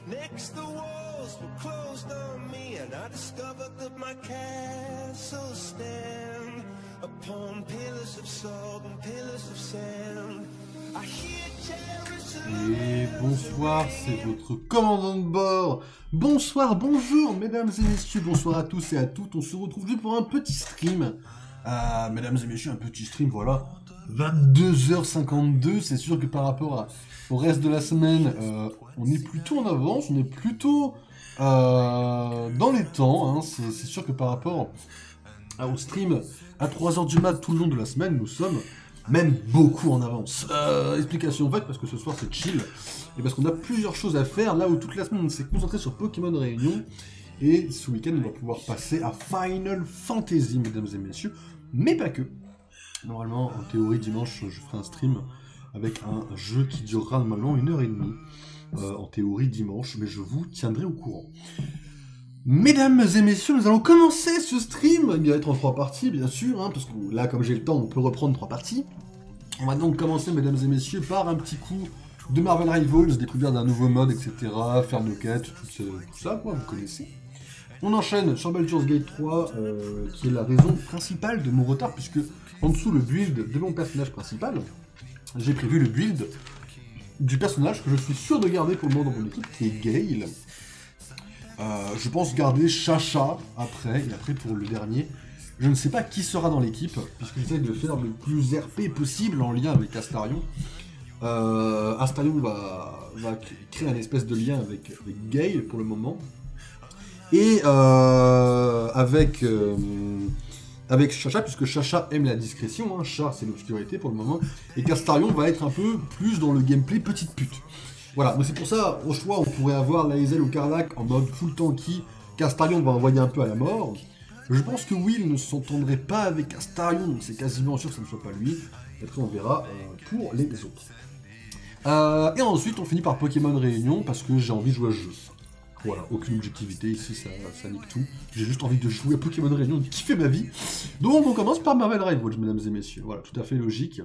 Next the walls were closed on me, and I discovered that my castle stand upon pillars of salt and pillars of sand. I hear Jerusalem. Et bonsoir, c'est votre commandant de bord. Bonsoir, bonjour, mesdames et messieurs, bonsoir à tous et à toutes. On se retrouve juste pour un petit stream. Mesdames et messieurs, un petit stream, voilà. 22h52, c'est sûr que par rapport au reste de la semaine, on est plutôt en avance, on est plutôt dans les temps. Hein. C'est sûr que par rapport au stream à 3h du mat tout le long de la semaine, nous sommes même beaucoup en avance. Explication faite, parce que ce soir c'est chill, et parce qu'on a plusieurs choses à faire, là où toute la semaine on s'est concentré sur Pokémon Réunion, et ce week-end on va pouvoir passer à Final Fantasy, mesdames et messieurs, mais pas que. Normalement, en théorie, dimanche, je ferai un stream avec un jeu qui durera normalement 1h30, en théorie dimanche, mais je vous tiendrai au courant. Mesdames et messieurs, nous allons commencer ce stream. Il va être en 3 parties, bien sûr, hein, parce que là, comme j'ai le temps, on peut reprendre 3 parties. On va donc commencer, mesdames et messieurs, par un petit coup de Marvel Rivals, découverte d'un nouveau mode, etc., faire nos quêtes, tout ça, quoi, vous connaissez. On enchaîne sur Baldur's Gate 3, qui est la raison principale de mon retard, puisque en dessous le build de mon personnage principal, j'ai prévu le build du personnage que je suis sûr de garder pour le moment dans mon équipe, qui est Gale. Je pense garder Chacha après, et après pour le dernier, je ne sais pas qui sera dans l'équipe, puisque j'essaie de faire le plus RP possible en lien avec Astarion. Astarion va créer un espèce de lien avec Gale pour le moment. Et avec Chacha, puisque Chacha aime la discrétion, hein, Chat c'est l'obscurité pour le moment, et qu'Astarion va être un peu plus dans le gameplay petite pute. Voilà, donc c'est pour ça, au choix, on pourrait avoir Lae'zel ou Karlach en mode full tanky, qu'Astarion va envoyer un peu à la mort. Je pense que Will ne s'entendrait pas avec Astarion, donc c'est quasiment sûr que ce ne soit pas lui. Et après on verra pour les autres. Et ensuite on finit par Pokémon Réunion, parce que j'ai envie de jouer à ce jeu. Voilà, aucune objectivité, ici ça nique tout. J'ai juste envie de jouer à Pokémon Réunion, de kiffer ma vie. Donc on commence par Marvel Rivals, mesdames et messieurs. Voilà, tout à fait logique.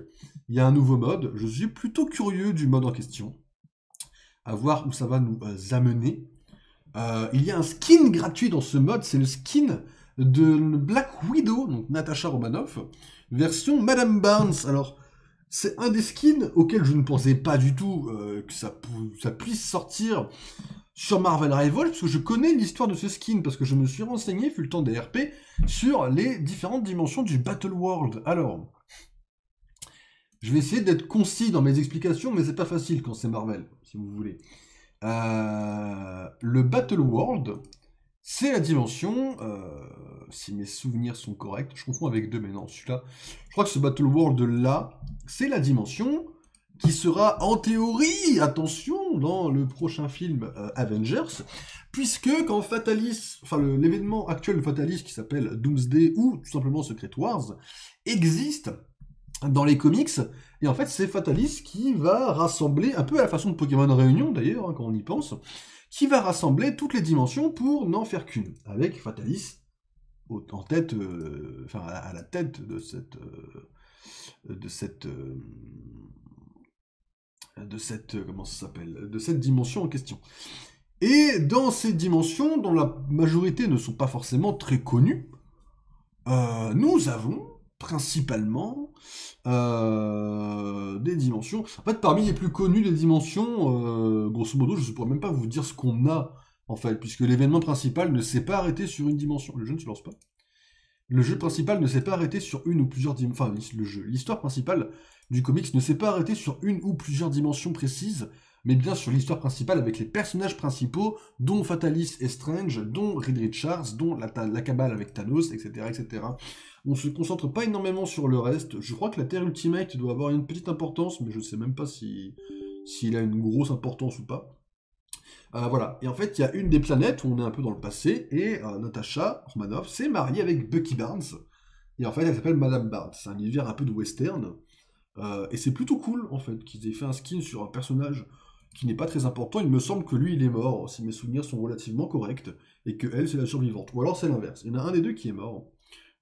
Il y a un nouveau mode, je suis plutôt curieux du mode en question. À voir où ça va nous amener. Il y a un skin gratuit dans ce mode, c'est le skin de Black Widow, donc Natasha Romanoff, version Madame Barnes. Alors, c'est un des skins auxquels je ne pensais pas du tout que ça puisse sortir sur Marvel Rivals, parce que je connais l'histoire de ce skin, parce que je me suis renseigné, fut le temps des RP, sur les différentes dimensions du Battle World. Alors, je vais essayer d'être concis dans mes explications, mais c'est pas facile quand c'est Marvel, si vous voulez. Le Battle World, c'est la dimension, si mes souvenirs sont corrects, je confonds avec deux, mais non, celui-là, je crois que ce Battle World-là, c'est la dimension qui sera en théorie, attention, dans le prochain film Avengers, puisque quand Fatalis, enfin l'événement actuel de Fatalis qui s'appelle Doomsday ou tout simplement Secret Wars, existe dans les comics, et en fait c'est Fatalis qui va rassembler, un peu à la façon de Pokémon Réunion d'ailleurs, hein, quand on y pense, qui va rassembler toutes les dimensions pour n'en faire qu'une, avec Fatalis en tête, à la tête de cette dimension en question. Et dans ces dimensions, dont la majorité ne sont pas forcément très connues, nous avons principalement des dimensions. En fait, parmi les plus connues des dimensions, grosso modo, je ne pourrais même pas vous dire ce qu'on a, en fait, puisque l'événement principal ne s'est pas arrêté sur une dimension. Le jeu ne se lance pas. Le jeu principal ne s'est pas arrêté sur une ou plusieurs dimensions. Enfin, l'histoire principale du comics ne s'est pas arrêtée sur une ou plusieurs dimensions précises, mais bien sur l'histoire principale avec les personnages principaux, dont Fatalis et Strange, dont Reed Richards, dont la cabale avec Thanos, etc., etc. On se concentre pas énormément sur le reste. Je crois que la Terre Ultimate doit avoir une petite importance, mais je sais même pas s'il a une grosse importance ou pas. Voilà, et en fait, il y a une des planètes où on est un peu dans le passé, et Natasha Romanoff s'est mariée avec Bucky Barnes, et en fait, elle s'appelle Madame Barnes. C'est un univers un peu de western, et c'est plutôt cool, en fait, qu'ils aient fait un skin sur un personnage qui n'est pas très important. Il me semble que lui, il est mort, si mes souvenirs sont relativement corrects, et que elle, c'est la survivante. Ou alors c'est l'inverse. Il y en a un des deux qui est mort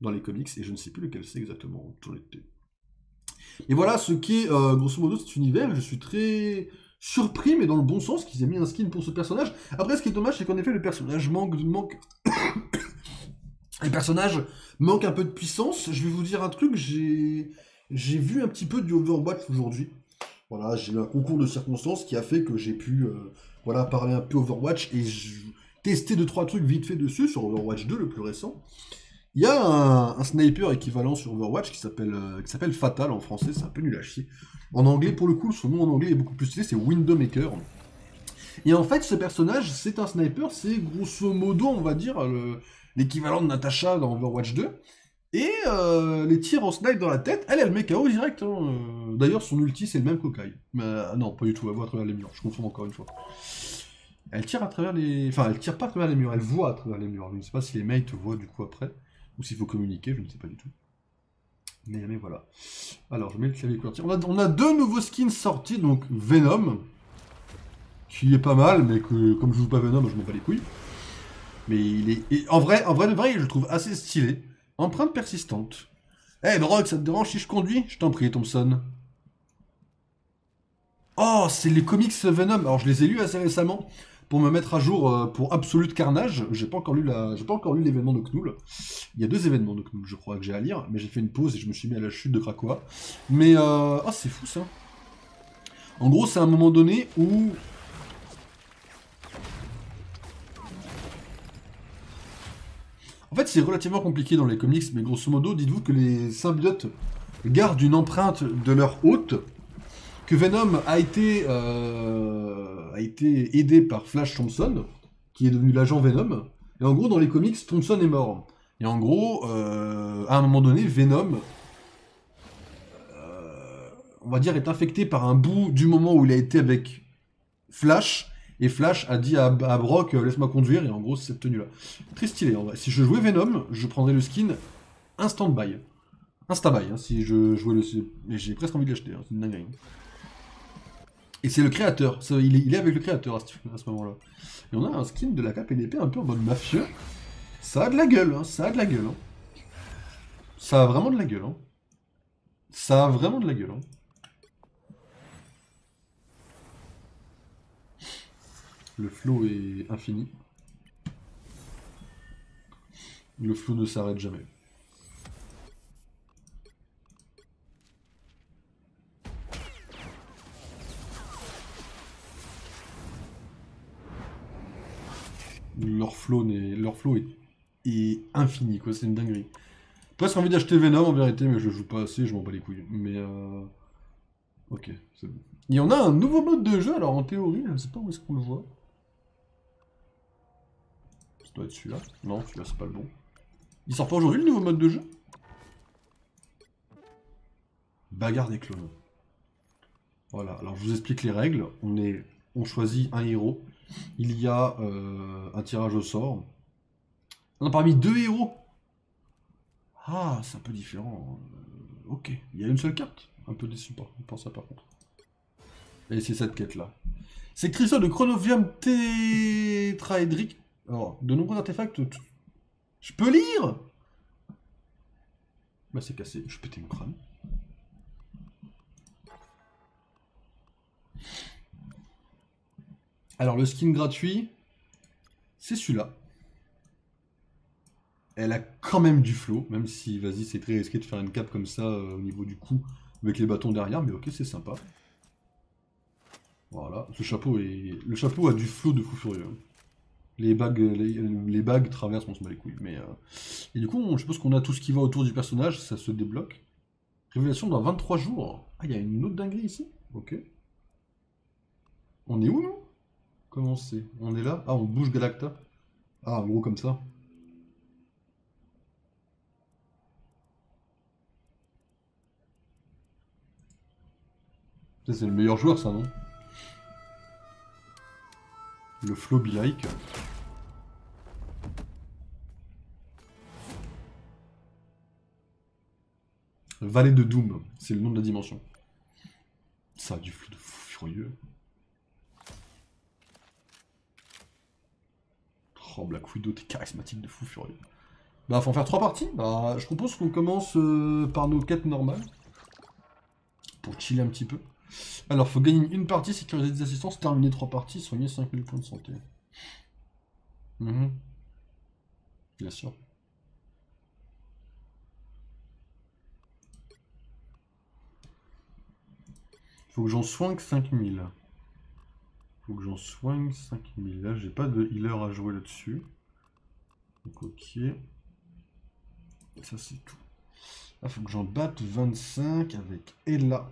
dans les comics, et je ne sais plus lequel c'est exactement. Et voilà ce qu'est, grosso modo, cet univers. Je suis surpris, mais dans le bon sens, qu'ils aient mis un skin pour ce personnage. Après, ce qui est dommage, c'est qu'en effet, le personnage manque... Le personnage manque un peu de puissance. Je vais vous dire un truc, j'ai vu un petit peu du Overwatch aujourd'hui. Voilà, j'ai eu un concours de circonstances qui a fait que j'ai pu voilà, parler un peu Overwatch et tester 2-3 trucs vite fait dessus sur Overwatch 2, le plus récent. Il y a un sniper équivalent sur Overwatch qui s'appelle Fatal en français, c'est un peu nul à chier. En anglais, pour le coup, son nom en anglais est beaucoup plus stylé, c'est Windowmaker. Et en fait, ce personnage, c'est un sniper, c'est grosso modo, on va dire, l'équivalent de Natasha dans Overwatch 2. Et les tirs en snipe dans la tête, elle le met KO direct. Hein. D'ailleurs, son ulti, c'est le même qu'Okai. Mais non, pas du tout, elle voit à travers les murs, je confonds encore une fois. Elle tire à travers les... Enfin, elle tire pas à travers les murs, elle voit à travers les murs. Je ne sais pas si les mates voient du coup après, ou s'il faut communiquer, je ne sais pas du tout. Mais voilà. Alors, je mets le clavier QWERTY. On a 2 nouveaux skins sortis, donc Venom, qui est pas mal, mais que comme je joue pas Venom, je m'en bats les couilles. Mais il est... Et en vrai, je le trouve assez stylé. Empreinte persistante. Eh, hey, Brock, ça te dérange si je conduis? Je t'en prie, Thompson. Oh, c'est les comics Venom. Alors, je les ai lus assez récemment pour me mettre à jour pour Absolute Carnage. J'ai pas encore lu l'événement de Knull. Il y a 2 événements de Knull, je crois, que j'ai à lire, mais j'ai fait une pause et je me suis mis à la chute de Krakoa. Mais, oh, c'est fou, ça. En gros, c'est un moment donné où... En fait, c'est relativement compliqué dans les comics, mais grosso modo, dites-vous que les symbiotes gardent une empreinte de leur hôte, que Venom a été aidé par Flash Thompson, qui est devenu l'agent Venom, et en gros, dans les comics, Thompson est mort. Et en gros, à un moment donné, Venom, on va dire, est infecté par un bout du moment où il a été avec Flash, et Flash a dit à Brock, laisse-moi conduire, et en gros, c'est cette tenue-là. Très stylé, en vrai. Si je jouais Venom, je prendrais le skin instant buy. Insta-buy, hein, si je jouais le... Mais j'ai presque envie de l'acheter, hein, c'est une dinguerie. Et c'est le créateur, il est avec le créateur à ce moment-là. Et on a un skin de la cape et l'épée un peu en mode mafieux. Ça a de la gueule, hein, ça a de la gueule. Hein. Ça a vraiment de la gueule. Hein. Ça a vraiment de la gueule. Hein. Le flow est infini. Le flow ne s'arrête jamais. Leur flow est infini, quoi, c'est une dinguerie. Presque envie d'acheter Venom en vérité, mais je joue pas assez, je m'en bats les couilles. Mais ok, c'est bon. Il y en a un nouveau mode de jeu, alors en théorie, je ne sais pas où est-ce qu'on le voit. Ça doit être celui-là. Non, celui-là c'est pas le bon. Il sort pas aujourd'hui le nouveau mode de jeu? Bagarre des clones. Voilà, alors je vous explique les règles. On choisit un héros. Il y a un tirage au sort. On a parmi 2 héros. Ah, c'est un peu différent. Ok, il y a une seule carte. Un peu déçu pour ça par contre. Et c'est cette quête-là. C'est cristal de chronovium tétraédrique. Alors, de nombreux artefacts... Je peux lire? Bah c'est cassé, je pétais mon crâne. Alors le skin gratuit, c'est celui-là. Elle a quand même du flow, même si, vas-y, c'est très risqué de faire une cape comme ça au niveau du cou, avec les bâtons derrière, mais ok, c'est sympa. Voilà, le chapeau a du flow de fou furieux. Les bagues traversent, on se bat les couilles. Mais, et du coup, je suppose qu'on a tout ce qui va autour du personnage, ça se débloque. Révélation dans 23 jours. Ah, il y a une autre dinguerie ici? Ok. On est où, nous? Comment c'est? On est là? Ah, on bouge Galacta. Ah, en gros, comme ça. Ça, c'est le meilleur joueur, ça, non? Le flow be like. Vallée de Doom, c'est le nom de la dimension. Ça a du flou de fou furieux. Oh, Black Widow, t'es charismatique de fou furieux. Bah, faut en faire 3 parties. Bah, je propose qu'on commence par nos quêtes normales. Pour chiller un petit peu. Alors, faut gagner une partie, sécuriser des assistances, terminer 3 parties, soigner 5000 points de santé. Bien sûr. Faut que j'en soigne 5000. Faut que j'en soigne 5000. Là, j'ai pas de healer à jouer là-dessus. Donc, ok. Ça, c'est tout. Là, faut que j'en batte 25 avec Ella,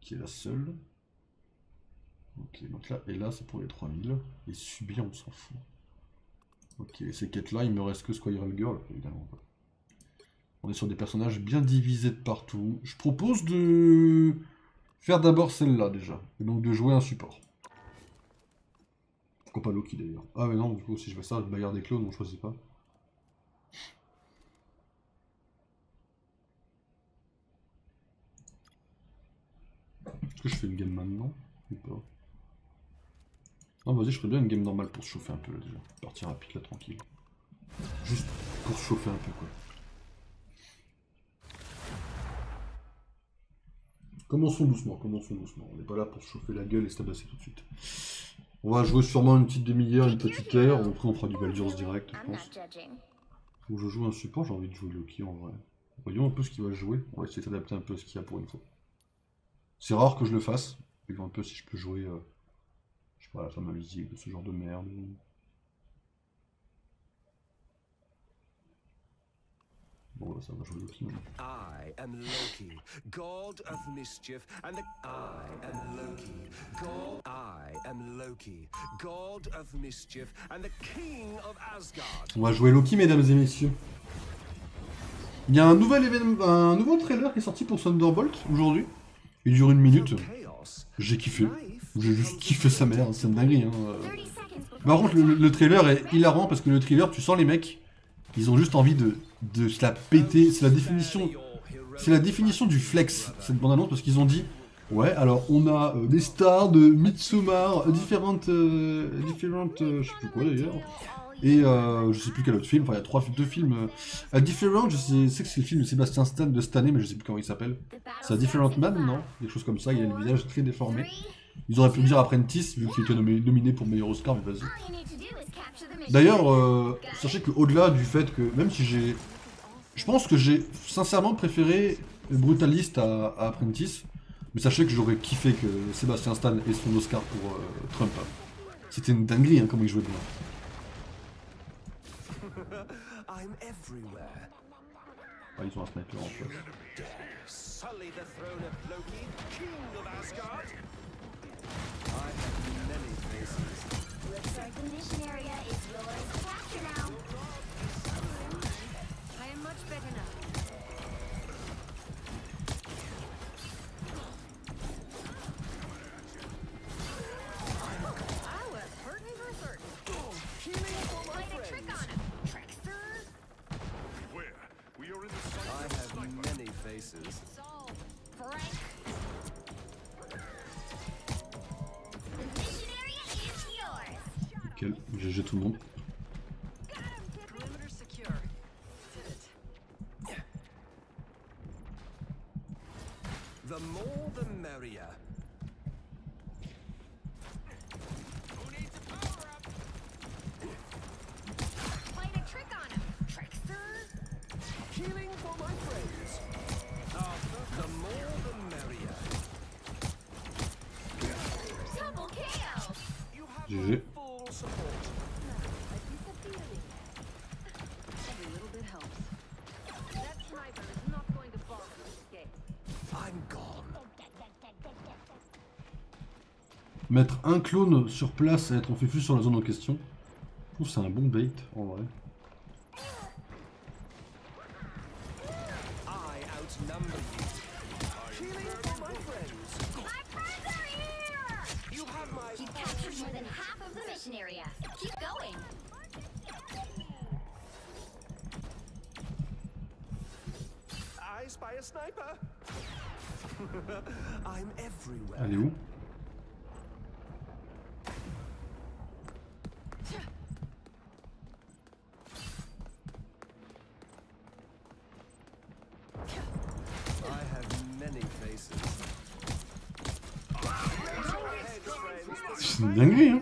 qui est la seule. Ok, donc là, Ella, c'est pour les 3000. Et subir, on s'en fout. Ok, ces quêtes-là, il me reste que Squirrel Girl, évidemment. On est sur des personnages bien divisés de partout. Je propose de faire d'abord celle-là, déjà. Et donc de jouer un support. Pourquoi pas Loki, d'ailleurs. Ah mais non, du coup, si je fais ça, bagarre des clones, on choisit pas. Est-ce que je fais une game maintenant ou pas? Non, vas-y, je ferais bien une game normale pour se chauffer un peu, là, déjà. Partir rapide, là, tranquille. Juste pour se chauffer un peu, quoi. Commençons doucement, commençons doucement. On n'est pas là pour se chauffer la gueule et se tabasser tout de suite. On va jouer sûrement une petite demi-heure, une petite heure. Après, on fera du Baldur's direct, je pense. Faut que je joue un support, j'ai envie de jouer Loki en vrai. Voyons un peu ce qu'il va jouer. On va essayer d'adapter un peu ce qu'il y a pour une fois. C'est rare que je le fasse. Voyons un peu si je peux jouer, je sais pas, la femme invisible, ce genre de merde. Bon, bah, ça va jouer Loki. I am Loki, god of mischief, and I am Loki, god of mischief, and the king of Asgard. On va jouer Loki, mesdames et messieurs. Il y a un nouvel événement, un nouveau trailer qui est sorti pour Thunderbolt aujourd'hui. Il dure 1 minute. J'ai kiffé. J'ai juste kiffé sa mère, c'est une dinguerie. Hein. Par contre, le trailer est hilarant parce que le trailer, tu sens les mecs, ils ont juste envie de se la péter. C'est la définition du flex, cette bande-annonce, parce qu'ils ont dit, ouais, alors on a des stars de Midsommar, différentes, je sais plus quoi d'ailleurs, et je sais plus quel autre film, enfin il y a deux films, Different, je sais que c'est le film de Sébastien Stan de cette année, mais je sais plus comment il s'appelle. C'est Different Man, non? Quelque chose comme ça, il a le visage très déformé. Ils auraient pu me dire Apprentice, vu qu'il était nominé pour meilleur Oscar, mais vas-y. D'ailleurs, sachez qu'au-delà du fait que, même si j'ai... Je pense que j'ai sincèrement préféré Brutalist à Apprentice, mais sachez que j'aurais kiffé que Sébastien Stan ait son Oscar pour Trump. C'était une dinguerie, hein, comment il jouait bien. Ah, ils ont un sniper en poche. Nickel, GG tout le monde. The more the merrier. Who needs a power up? Played a trick on him, trickster. Healing for my friends. The more the merrier. Double kill. You have GG. full support. I think the feeling. Every little bit helps. That sniper is not going to bother us escape. I'm gone. Mettre un clone sur place et être en fufu sur la zone en question. Je trouve que c'est un bon bait en vrai. Elle est où? C'est une dinguerie, hein.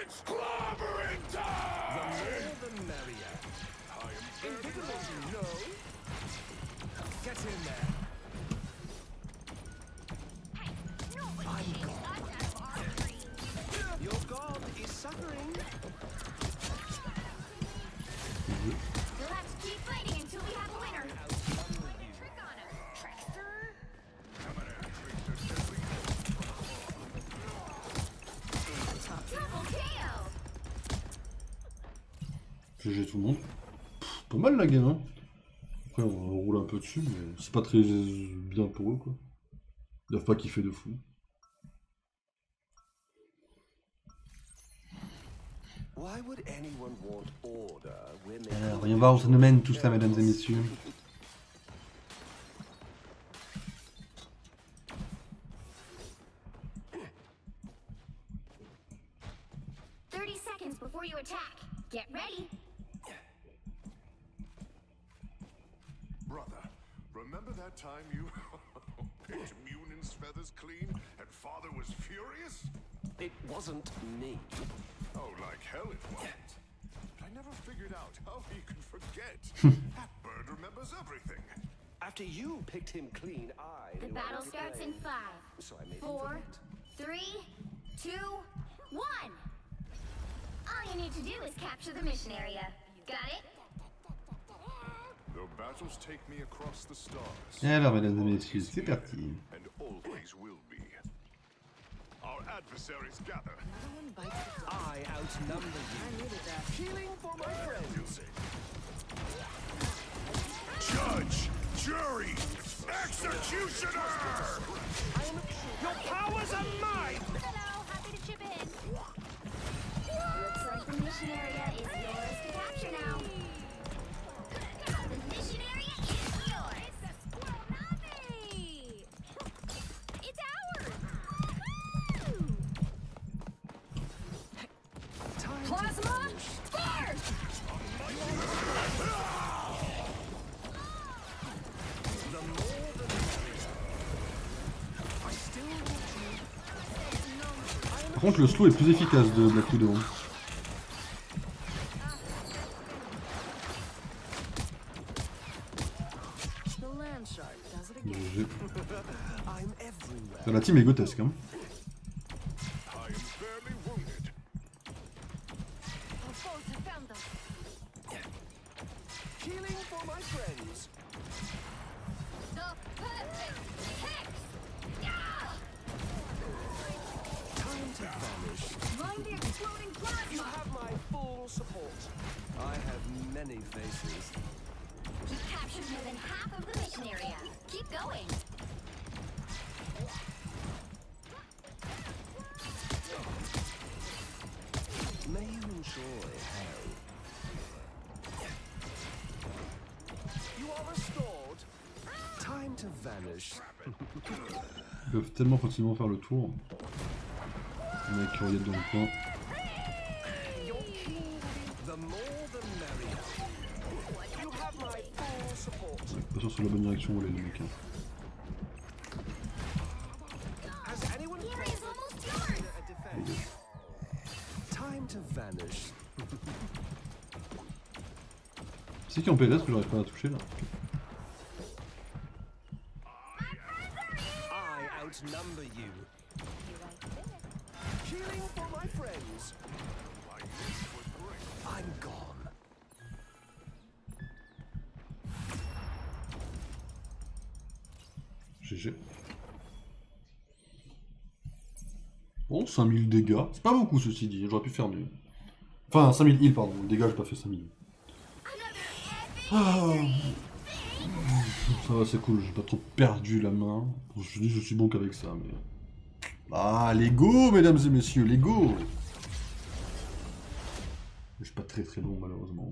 It's clobbering time! The more the merrier. I am invigorating, no? Get in there. I'm gone. Your god is suffering. Let's keep fighting until we have a winner. Trick on him, Trickster. Double KO. GG tout le monde. Pff, pas mal la game, hein. Après, on roule un peu dessus, mais c'est pas très bien pour eux, quoi. Ils doivent pas kiffer de fou. Why would anyone want order when they Alors, voyons voir où ça nous mène tout ça, mesdames et messieurs. Before you attack, get ready. Brother, remember that time you picked Munion's feathers clean and father was furious? It wasn't me. Oh, like hell it wasn't. But I never figured out how he could forget. That bird remembers everything. After you picked him clean, The battle starts in 5, So I made 4, 3, 2, 1. All you need to do is capture the mission area. Got it? The battles take me across the stars. Et alors, mesdames et messieurs, c'est parti. And always will be. Our adversaries gather. I outnumber you. Healing for my friends. Judge! Jury! Executioner! Your powers are mine! Hello, happy to chip in. Looks like the mission area is yours to capture now. The mission area is yours. It's a squirrel, not me. It's ours. Plasma, spark! Par contre, le slow est plus efficace de Black Widow. GG. I'm everywhere. La team est grotesque, hein. I am barely wounded. Healing for my friends. The perfect hex. Time to vanish. Find the exploding You plasma. have my full support. I have many faces. You've captured more than half of the mission area. Keep going. May you enjoy hell. You are restored. Time to vanish. Ils peuvent tellement facilement faire le tour. Le mec qui regarde dans le coin. The more the merrier. You have my full support. Pas sûr sur la bonne direction où aller le mec. Hein. Has anyone The played area's almost yours. a defense? Time to vanish. C'est qui en pédestre que j'arrive pas à toucher là. I outnumber you. Healing for my friends. I'm gone. GG. Bon, 5000 dégâts. C'est pas beaucoup ceci dit, j'aurais pu faire mieux. Enfin, 5000 heal, pardon. Le dégât, j'ai pas fait 5000. Ah. Ça va, c'est cool, j'ai pas trop perdu la main. Je dis, je suis bon qu'avec ça, mais... Ah, l'ego, mesdames et messieurs, l'ego. Je suis pas très bon, malheureusement.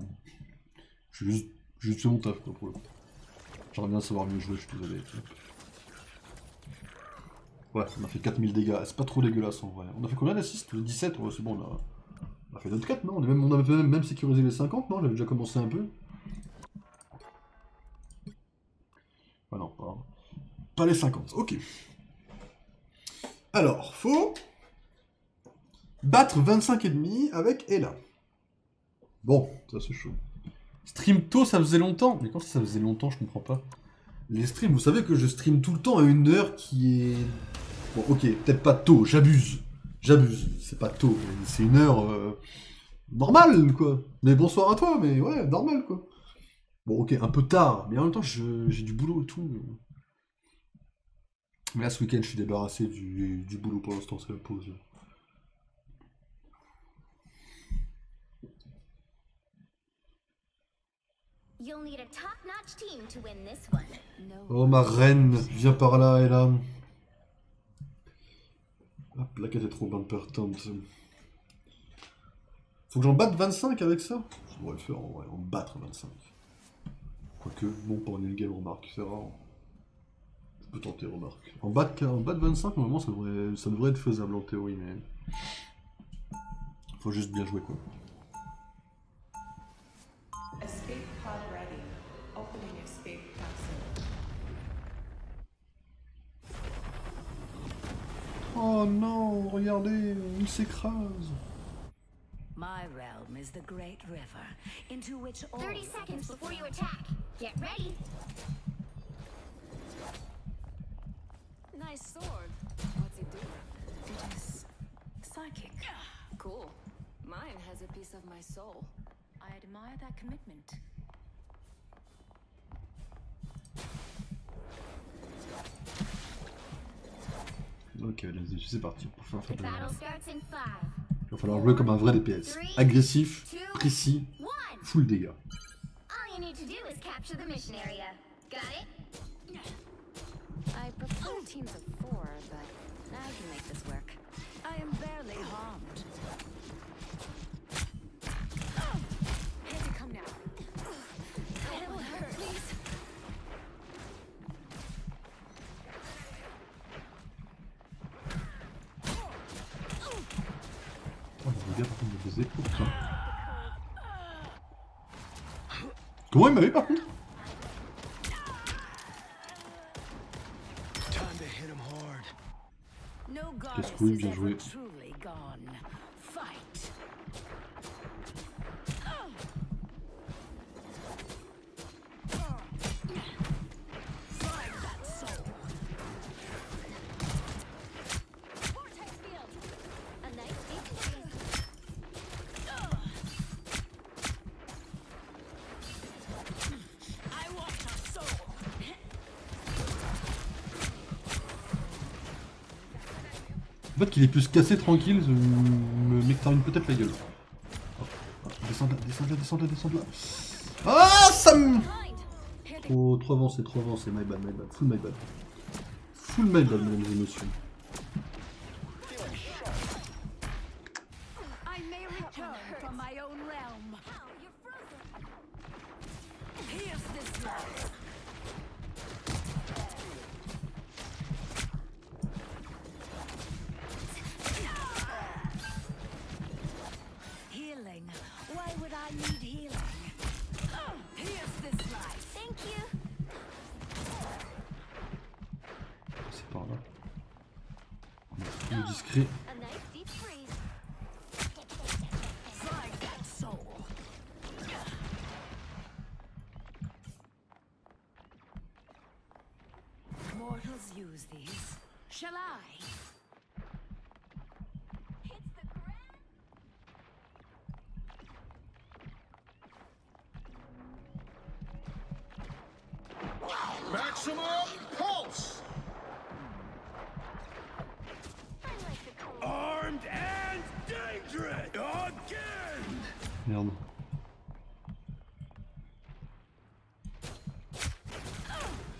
Je suis juste fait mon taf, quoi, pour le coup. J'aimerais bien savoir mieux jouer, je suis désolé. Ouais, on a fait 4000 dégâts, c'est pas trop dégueulasse en vrai. On a fait combien d'assists? 17, ouais, c'est bon, on a fait notre 4, non? On avait même sécurisé les 50, non? J'avais déjà commencé un peu. Pas les 50, ok. Alors, faut battre 25,5 avec Ella. Bon, ça c'est chaud. Stream tôt, ça faisait longtemps. Mais quand ça faisait longtemps, je comprends pas. Les streams, vous savez que je stream tout le temps à une heure qui est... Bon, ok, peut-être pas tôt, j'abuse. J'abuse, c'est pas tôt, c'est une heure normale, quoi. Mais bonsoir à toi, mais ouais, normal, quoi. Bon, ok, un peu tard, mais en même temps, j'ai du boulot et tout. Mais là, ce week-end, je suis débarrassé du boulot pour l'instant, c'est la pause. You'll need a top-notch team to win this one. Oh, ma reine, viens par là, et là. Hop, la quête est trop importante. Faut que j'en batte 25 avec ça? Je devrais le faire en vrai, en battre 25. Quoique, non, pour un game, remarque, c'est rare. Je peux tenter, remarque. En battre 25, normalement, ça devrait être faisable en théorie, mais... Faut juste bien jouer, quoi. Escape pod ready. Opening escape capsule. Oh non, regardez, il s'écrase. My realm is the great river, into which all 30 seconds before you attack. Get ready. Nice sword. What's it do? It is psychic. Cool. Mine has a piece of my soul. I admire that commitment. Ok, allez-y, c'est parti. Pour faire The battle starts in 5. Il va falloir jouer comme un vrai DPS. Agressif, précis, 1. full dégâts. All you need to do is capture the mission area. Got it? I prefer teams of 4, but I can make this work. I am barely harmed. Here to come now. That will hurt. Please. Oh, les dégâts, par contre, me faisaient pour ça. Comment il m'avait, par contre? No Casse goddess couille, is bien ever joué. truly gone. Fight. Find that soul. Vortex field. A nice deep freeze. I want her soul. Le fait qu'il ait pu se casser tranquille me m'éctarine peut-être la gueule. Oh, oh, descends là, descends là, descends là, descends là. Ah, ça me... Trop avancé, my bad, full my bad. Full my bad, mesdames et messieurs. I may return from my own realm. Here's this life. Healing. Why would I need healing? Here's this life. Thank you. C'est par là. On est plus discret. A nice deep freeze. Find that soul. Mortals use these. Shall I? Hits the ground. Maximum pulse! I like the cool. Armed and dangerous! Again! Merde.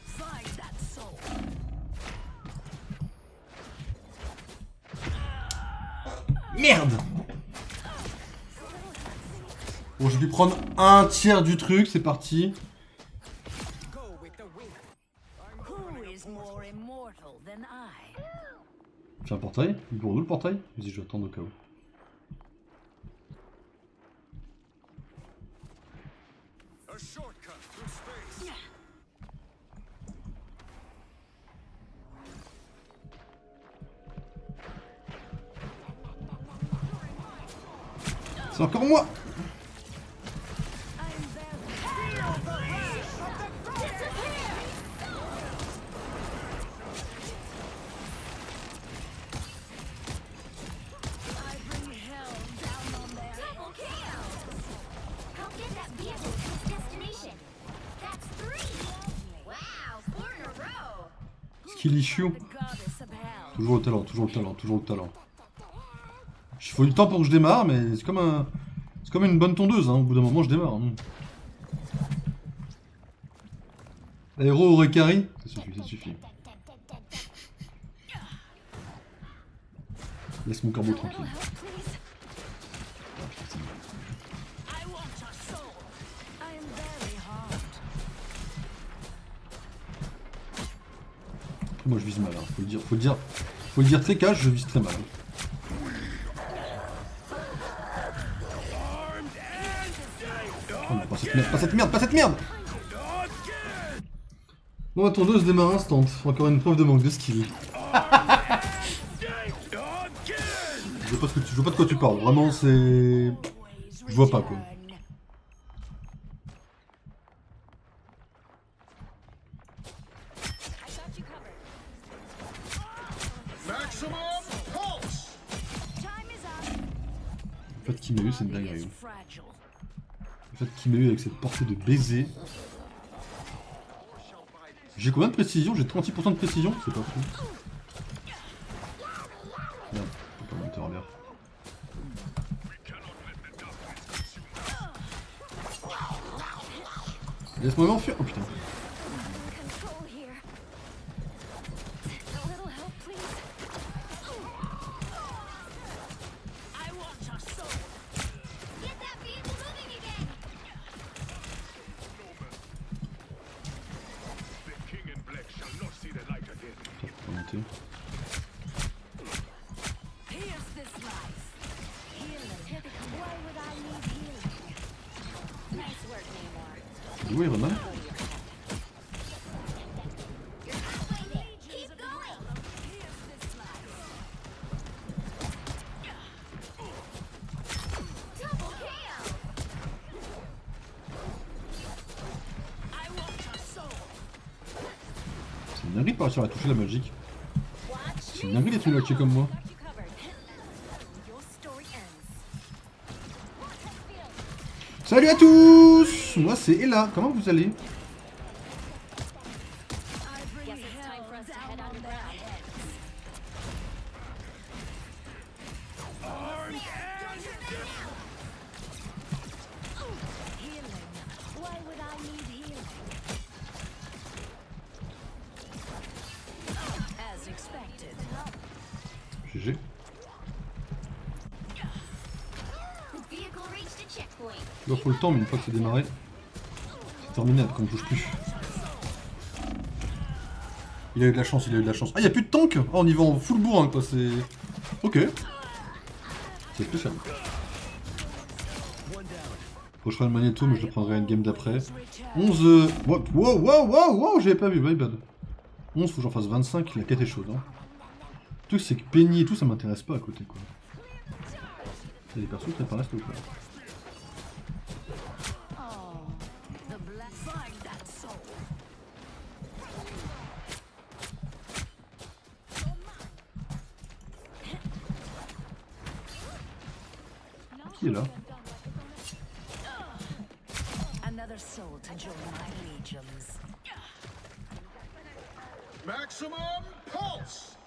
Find that soul. Merde. Bon, je vais prendre un tiers du truc, c'est parti. Who is more immortal than I? J'ai un portail. Il est pour nous le portail? Vas-y, je vais attendre au cas où. A shortcut through space. C'est encore moi. Skill issue. Toujours le talent, toujours le talent, toujours le talent. Il faut du temps pour que je démarre, mais c'est comme une bonne tondeuse, hein. Au bout d'un moment je démarre. Hein. Aéro aurait carry, ça suffit, ça suffit. Laisse mon corbeau tranquille. Moi je vise mal, hein. Faut le dire très cash, je vise très mal. Oh non, pas cette merde, pas cette merde, pas cette merde. Bon, ma tondeuse démarre instant. Encore une preuve de manque de skill. Je vois pas de quoi tu parles, vraiment c'est... Je vois pas quoi. Le fait qu'il m'a eu, c'est une dinguerie. Le fait qu'il m'a eu avec cette portée de baiser. J'ai combien de précision? J'ai 36% de précision? C'est pas fou. Merde, faut pas monter en l'air. Laisse-moi m'enfuir. Oh putain. Oui, Roman. C'est une dinguerie de pas réussir à toucher la magique. C'est une dinguerie d'être une lâché comme moi. Salut à tous! Moi c'est Ella, comment vous allez? GG. Il faut le temps, mais une fois que c'est démarré, c'est terminé, après on ne bouge plus. Il a eu de la chance, il a eu de la chance. Ah, il n'y a plus de tank! Ah, on y va en full bourrin, quoi, c'est... Ok. C'est spécial. Faut que je prenne le magnéto, mais je le prendrai une game d'après. 11... Wow, j'avais pas vu, my bad. 11, faut que j'en fasse 25, la quête est chaude, hein. Le truc, c'est que Penny et tout, ça m'intéresse pas à côté, quoi. Il y a des persos qui apparaissent ou quoi? Qui est là? Maximum pulse.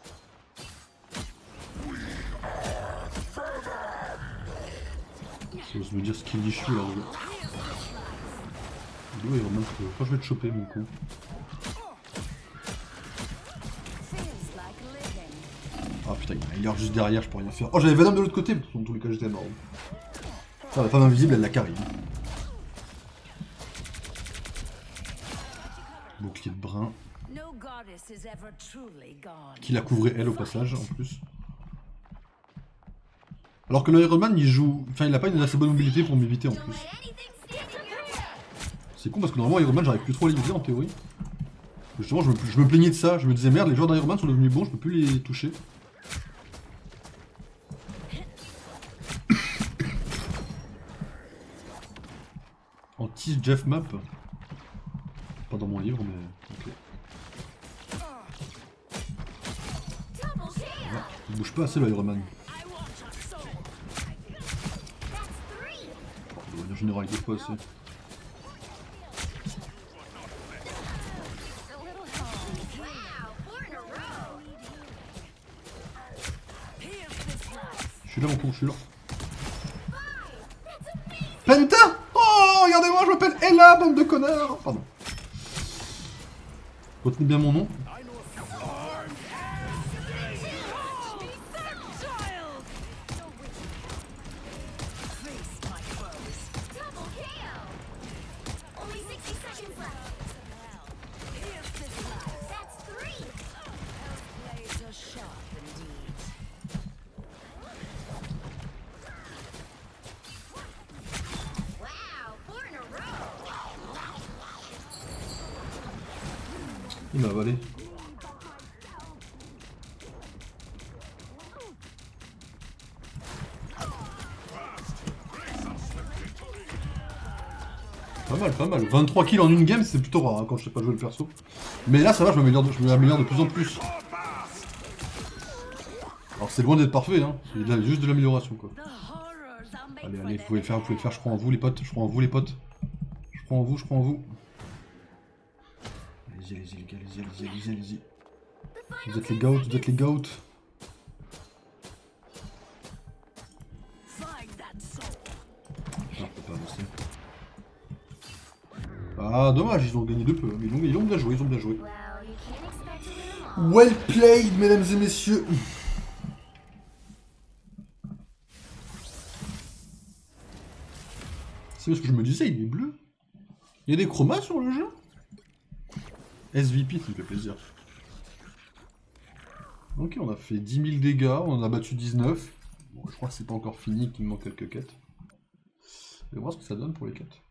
Ça ose me dire ce qu'il dit, je suis là. D'où il va même quand je vais te choper, mon con. Ah putain, il est juste derrière, je peux rien faire. Oh, j'avais Venom de l'autre côté, parce que dans tous les cas j'étais mort. Ah, la femme invisible, elle l'a carré. Bouclier de brun. Qui la couvrait elle au passage, en plus. Alors que le Iron Man, il joue... Enfin, il a pas une assez bonne mobilité pour m'éviter, en plus. C'est con, parce que normalement, Iron Man, j'arrive plus trop à l'éviter, en théorie. Justement, je me plaignais de ça. Je me disais, merde, les joueurs d'Iron Man sont devenus bons, je peux plus les toucher. Kiss Jeff Map. Pas dans mon livre, mais ok. Ah, il bouge pas assez le Iron Man. De manière générale, il bouge pas assez. Je suis là mon con, je suis là. Penta! Oh, regardez-moi, je m'appelle Ella, bande de connards! Pardon. Retenez bien mon nom. Il m'a avalé. Pas mal, pas mal. 23 kills en une game, c'est plutôt rare hein, quand je sais pas jouer le perso. Mais là, ça va, je m'améliore de plus en plus. Alors c'est loin d'être parfait, hein. Il y a juste de l'amélioration, quoi. Allez, allez, vous pouvez le faire, je crois en vous, les potes. Je crois en vous, les potes. Je crois en vous, je crois en vous. Allez-y, allez-y, les gars, allez-y, allez-y, allez-y, allez-y. Vous êtes les goats, vous êtes les goats. Ah, pas avancer. Ah, dommage, ils ont gagné de peu. Mais ils ont bien joué, ils ont bien joué. Well played, mesdames et messieurs. C'est parce que je me disais, il est bleu. Il y a des chromas sur le jeu. SVP, ça me fait plaisir. Ok, on a fait 10 000 dégâts, on en a battu 19. Bon, je crois que c'est pas encore fini, qu'il me manque quelques quêtes. On va voir ce que ça donne pour les quêtes.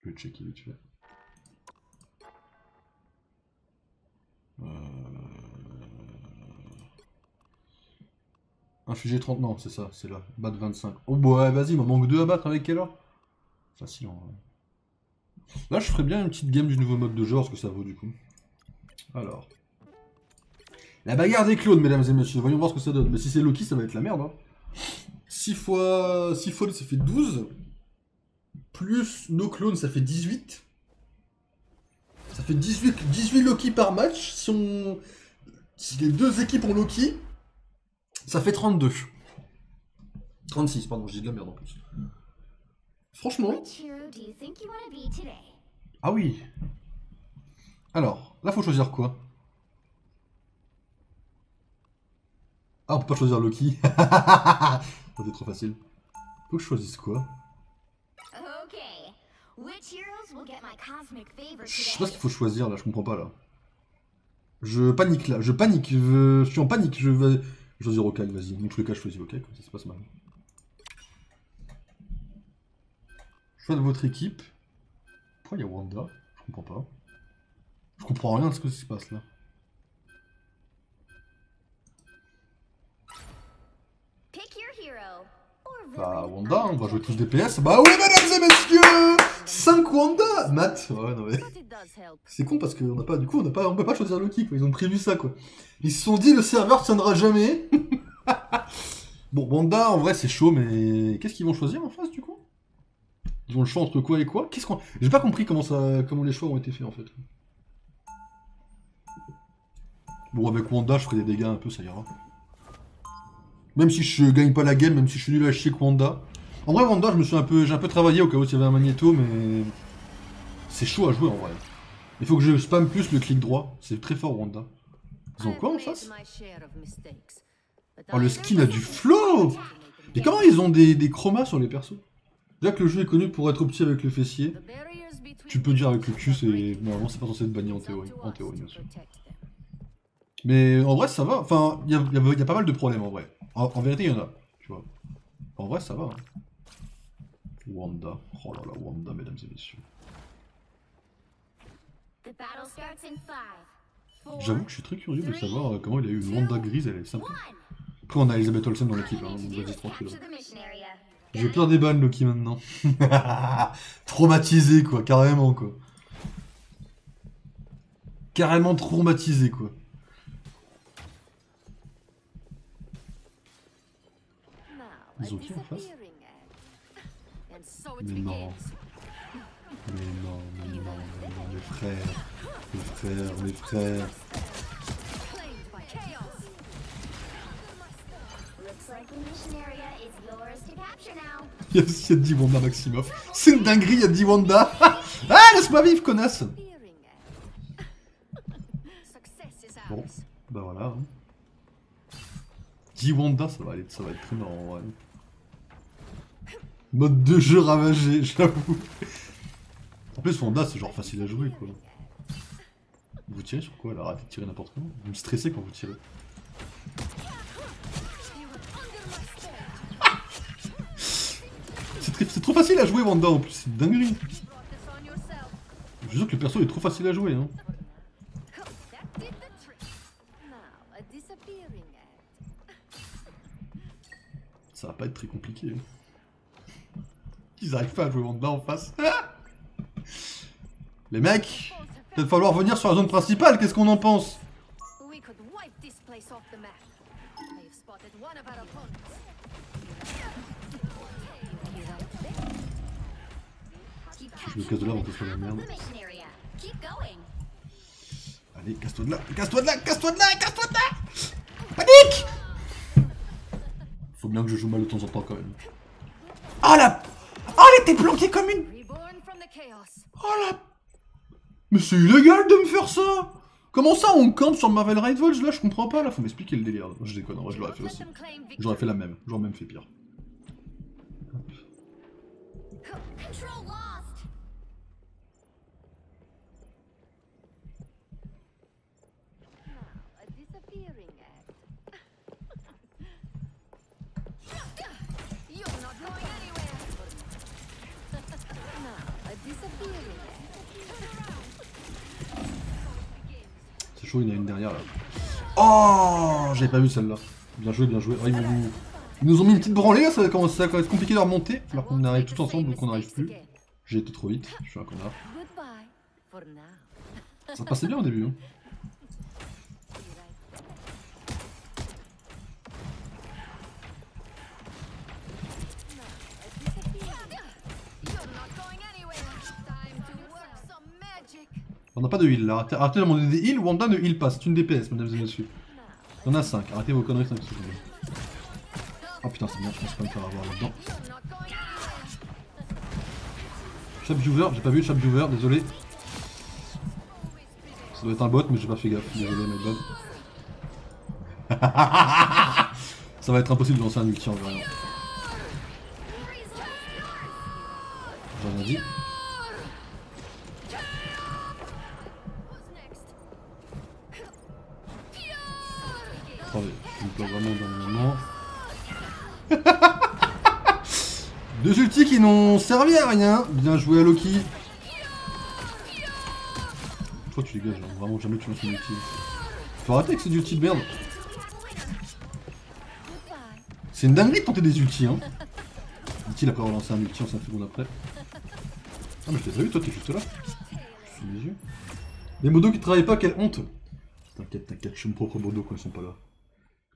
Je vais checker vite fait. Infliger 30, non, c'est ça, c'est là. Battre 25. Oh, bah ouais, vas-y, il m'en manque 2 à battre avec quelle heure? Facile en vrai. Là, je ferais bien une petite game du nouveau mode de genre, ce que ça vaut du coup. Alors. La bagarre des clones, mesdames et messieurs. Voyons voir ce que ça donne. Mais si c'est Loki, ça va être la merde. Hein. 6 fois 6 ça fait 12. Plus nos clones, ça fait 18. Ça fait 18 Loki par match. Si les deux équipes ont Loki, ça fait 32. 36, pardon, je dis de la merde en plus. Franchement. Ah oui. Alors, là faut choisir quoi? Ah, on peut pas choisir Loki. C'est trop facile. Faut que je choisisse quoi? Je sais pas ce qu'il faut choisir là, je comprends pas là. Je panique là, je panique, je suis en panique, je vais choisir Hawkeye, vas-y. Dans tous les cas, je choisis Hawkeye, comme ça se passe mal. Choix de votre équipe. Pourquoi il y a Wanda? Je comprends pas. Je comprends rien de ce que se passe là. Bah Wanda, on va jouer tous des PS. Bah oui mesdames et messieurs, 5 Wanda. Matt, ouais non mais... C'est con parce qu'on n'a pas, du coup on peut pas choisir Loki quoi, ils ont prévu ça quoi. Ils se sont dit le serveur tiendra jamais. Bon Wanda en vrai c'est chaud mais... Qu'est-ce qu'ils vont choisir en face du coup? Ils ont le choix entre quoi et quoi? Qu'est-ce qu'on... J'ai pas compris comment les choix ont été faits en fait. Bon avec Wanda je ferai des dégâts un peu, ça ira. Même si je gagne pas la game, même si je suis nul à chier avec Wanda. En vrai Wanda j'ai un peu travaillé au cas où il y avait un magnéto mais... C'est chaud à jouer en vrai. Il faut que je spam plus le clic droit, c'est très fort Wanda. Ils ont quoi en face? Oh le skin a du flow. Et comment ils ont des chromas sur les persos? Déjà que le jeu est connu pour être petit avec le fessier. Tu peux dire avec le cul, c'est... Normalement c'est pas censé être banni en théorie bien sûr. Mais en vrai ça va, enfin il y a pas mal de problèmes en vrai. En vérité, il y en a, tu vois. En vrai, ça va. Hein. Wanda. Oh là là, Wanda, mesdames et messieurs. J'avoue que je suis très curieux de savoir comment il a eu une Wanda grise, elle est sympa. Après, on a Elizabeth Olsen dans l'équipe, hein, donc vas-y tranquille. J'ai peur des balles, Loki, maintenant. Traumatisé, quoi, carrément, quoi. Carrément traumatisé, quoi. Ils ont qui en face? Mais non. Mais non, mais non, mais non, mes frères. Mes frères, mes frères. Yes, il y a 10 Wanda Maximoff. C'est une dinguerie, il y a 10 Wanda. Ah, laisse-moi vivre, connasse. Bon, bah voilà. Hein. 10 Wanda, ça va être très marrant, ouais. Mode de jeu ravagé, j'avoue. En plus, Wanda, c'est genre facile à jouer, quoi. Vous tirez sur quoi, là? Arrêtez de tirer n'importe comment. Vous me stressez quand vous tirez. C'est trop facile à jouer, Wanda, en plus, c'est une dinguerie. Je suis sûr que le perso est trop facile à jouer, hein. Ça va pas être très compliqué. Ils arrivent pas à jouer Wanda en face. Les mecs, peut-être falloir venir sur la zone principale, qu'est-ce qu'on en pense? Je me casse de là avant que ce soit la merde. Allez, casse-toi de là, casse-toi de là, casse-toi de là, casse-toi de là! Panique! Faut bien que je joue mal de temps en temps quand même. Oh la... Oh, elle était planquée comme une... Oh la... Mais c'est illégal de me faire ça! Comment ça on campe sur Marvel Rivals là? Je comprends pas là, faut m'expliquer le délire. Je déconne, en vrai je l'aurais fait aussi. J'aurais fait la même, j'aurais même fait pire. C'est chaud, il y en a une derrière là. Oh, j'avais pas vu celle-là. Bien joué, bien joué. Oh, ils nous ont mis une petite branlée là, ça va être compliqué de remonter. Alors qu'on arrive tous ensemble donc on n'arrive plus. J'ai été trop vite, je suis un connard. Ça passait bien au début. Hein. On n'a pas de heal là. Arrêtez de demander des heals, Wanda ne heal pas, c'est une DPS, mesdames et messieurs. Il y en a 5, arrêtez vos conneries 5 secondes. Oh putain, c'est bien, je pense pas me faire avoir là-dedans. Chap viewer, j'ai pas vu Chap viewer, désolé. Ça doit être un bot, mais j'ai pas fait gaffe, désolé, my bad. Ça va être impossible de lancer un ulti en vrai. J'en ai dit. Attendez, je me plante vraiment dans le moment. Deux ultis qui n'ont servi à rien. Bien joué à Loki. Toi tu dégages, hein. Vraiment jamais tu lances une ulti. Faut arrêter avec ces ultis de merde. C'est une dinguerie de tenter des ultis hein. Dit-il après avoir lancé un ulti en 5 secondes après. Ah mais je t'ai pas vu, toi t'es juste là. Sous mes yeux. Les modos qui travaillent pas, quelle honte. T'inquiète, t'inquiète, je suis mon propre modo quand ils sont pas là.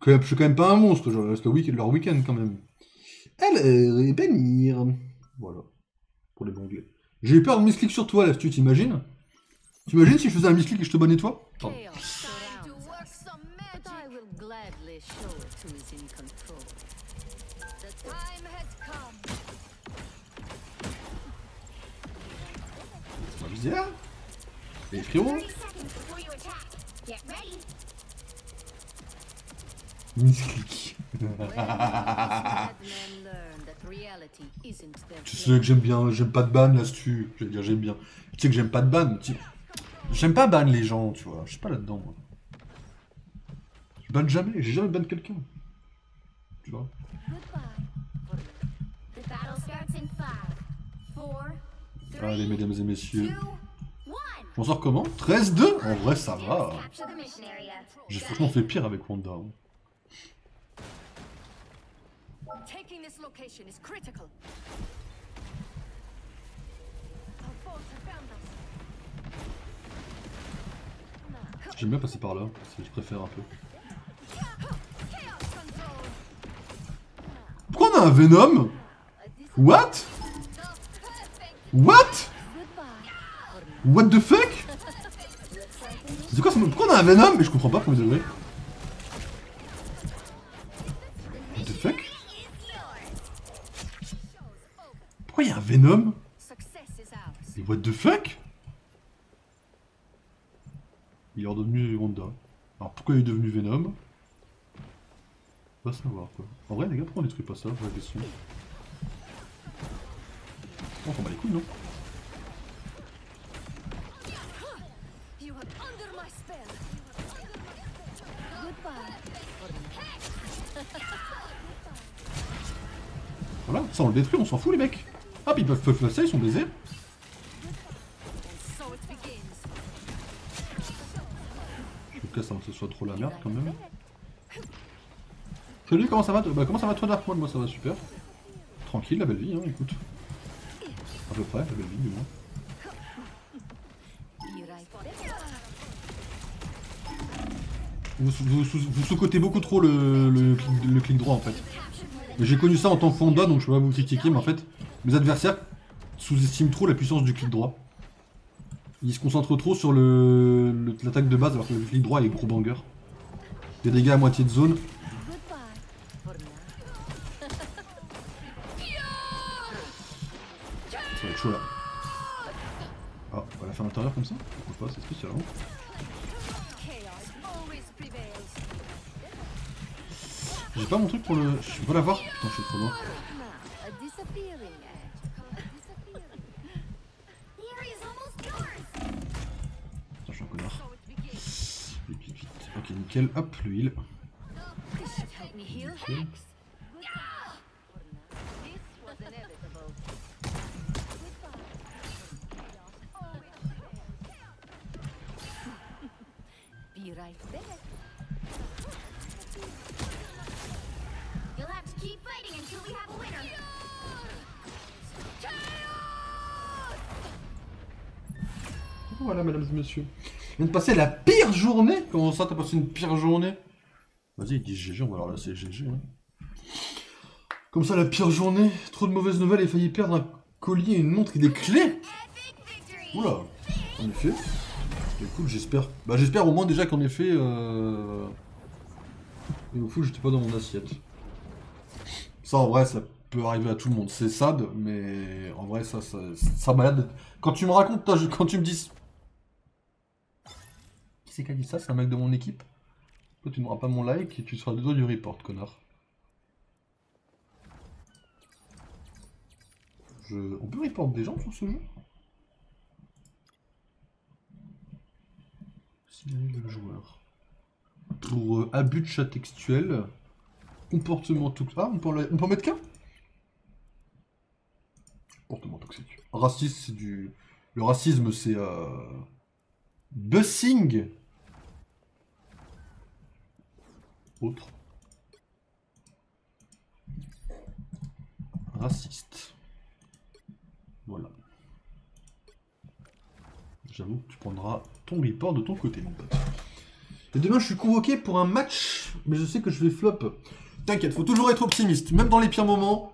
Je suis quand même pas un monstre, je reste leur week-end quand même. Alors, bénir. Voilà. Pour les bons anglais. J'ai eu peur de misclick sur toi là, tu t'imagines? T'imagines si je faisais un misclick et je te bannais toi? Pardon. C'est pas bizarre? Et frérot? Misclick. Tu sais que j'aime bien, j'aime pas de ban là-dessus. Je vais dire j'aime bien. Tu sais que j'aime pas de ban. J'aime pas ban les gens, tu vois. Je suis pas là-dedans moi. Je banne jamais, j'ai jamais ban quelqu'un. Tu vois. Allez mesdames et messieurs. Je m'en sors comment? 13-2? En vrai ça va. J'ai franchement fait pire avec Wanda. Taking this location is critical. Our force have found us. J'aime bien passer par là, je préfère un peu. Chaos control. Pourquoi on a un Venom? What? What? What the fuck? C'est quoi ça? Pourquoi on a un Venom? Mais je comprends pas pour me degré. What the fuck? Pourquoi il y a un Venom? Success is ours. Mais what the fuck? Il est redevenu Honda. Alors pourquoi il est devenu Venom? On va savoir quoi. En vrai les gars, pourquoi on détruit pas ça? Vraie question. On s'en bat les couilles non? You are under my spell. Goodbye. Voilà, ça on le détruit, on s'en fout les mecs. Ah puis ils peuvent passer, ils sont baisés. And so it begins. Je trouve que ça ce soit trop la merde quand même. Salut, comment ça va? Bah comment ça va toi Dark Mode? Moi ça va super. Tranquille, la belle vie hein, écoute. À peu près, la belle vie du moins. Be right there. Vous sous-cotez beaucoup trop le clic droit en fait. J'ai connu ça en tant que Honda donc je peux pas vous critiquer mais en fait mes adversaires sous-estiment trop la puissance du clic droit. Ils se concentrent trop sur l'attaque de base alors que le clic droit est gros banger. Des dégâts à moitié de zone. Goodbye. For now. Ça va être chaud là. Ah, on va la faire à l'intérieur comme ça? Pourquoi pas, c'est spécial hein. Chaos always prevails. J'ai pas mon truc pour le... Je peux pas l'avoir? Putain, je suis trop loin. Now, a disappearing edge. The area's almost yours. Putain, je suis un connard. So it begins. Vite, vite, vite. Ok, nickel. Hop, le heal. This should help me heal Ok. Hex. This was inevitable. Be right back. You'll have to keep fighting until we have a winner. Voilà, mesdames et messieurs. On vient de passer la pire journée. Comment ça, t'as passé une pire journée? Vas-y, dis GG, on va leur laisser GG. Hein. Comme ça, la pire journée. Trop de mauvaises nouvelles et failli perdre un collier, une montre et des clés. Epic victory. Oula, en effet. Écoute, j'espère. Bah, j'espère au moins déjà qu'en effet. Et au fou, j'étais pas dans mon assiette. Ça, en vrai, ça peut arriver à tout le monde. C'est sad, mais en vrai, ça m'a l'air d'être. Quand tu me racontes, quand tu me dis. Qui c'est qui a dit ça? C'est un mec de mon équipe. Toi, tu n'auras pas mon like et tu seras deux doigts du report, connard. On peut report des gens sur ce jeu? Signaler le joueur. Pour abus de chat textuel, comportement toxique. Ah, on peut en mettre qu'un? Comportement toxique. Racisme, c'est du. Le racisme, c'est. Bussing. Autre. Raciste. Voilà. J'avoue que tu prendras ton report de ton côté, mon pote. Et demain, je suis convoqué pour un match, mais je sais que je vais flop. T'inquiète, faut toujours être optimiste, même dans les pires moments.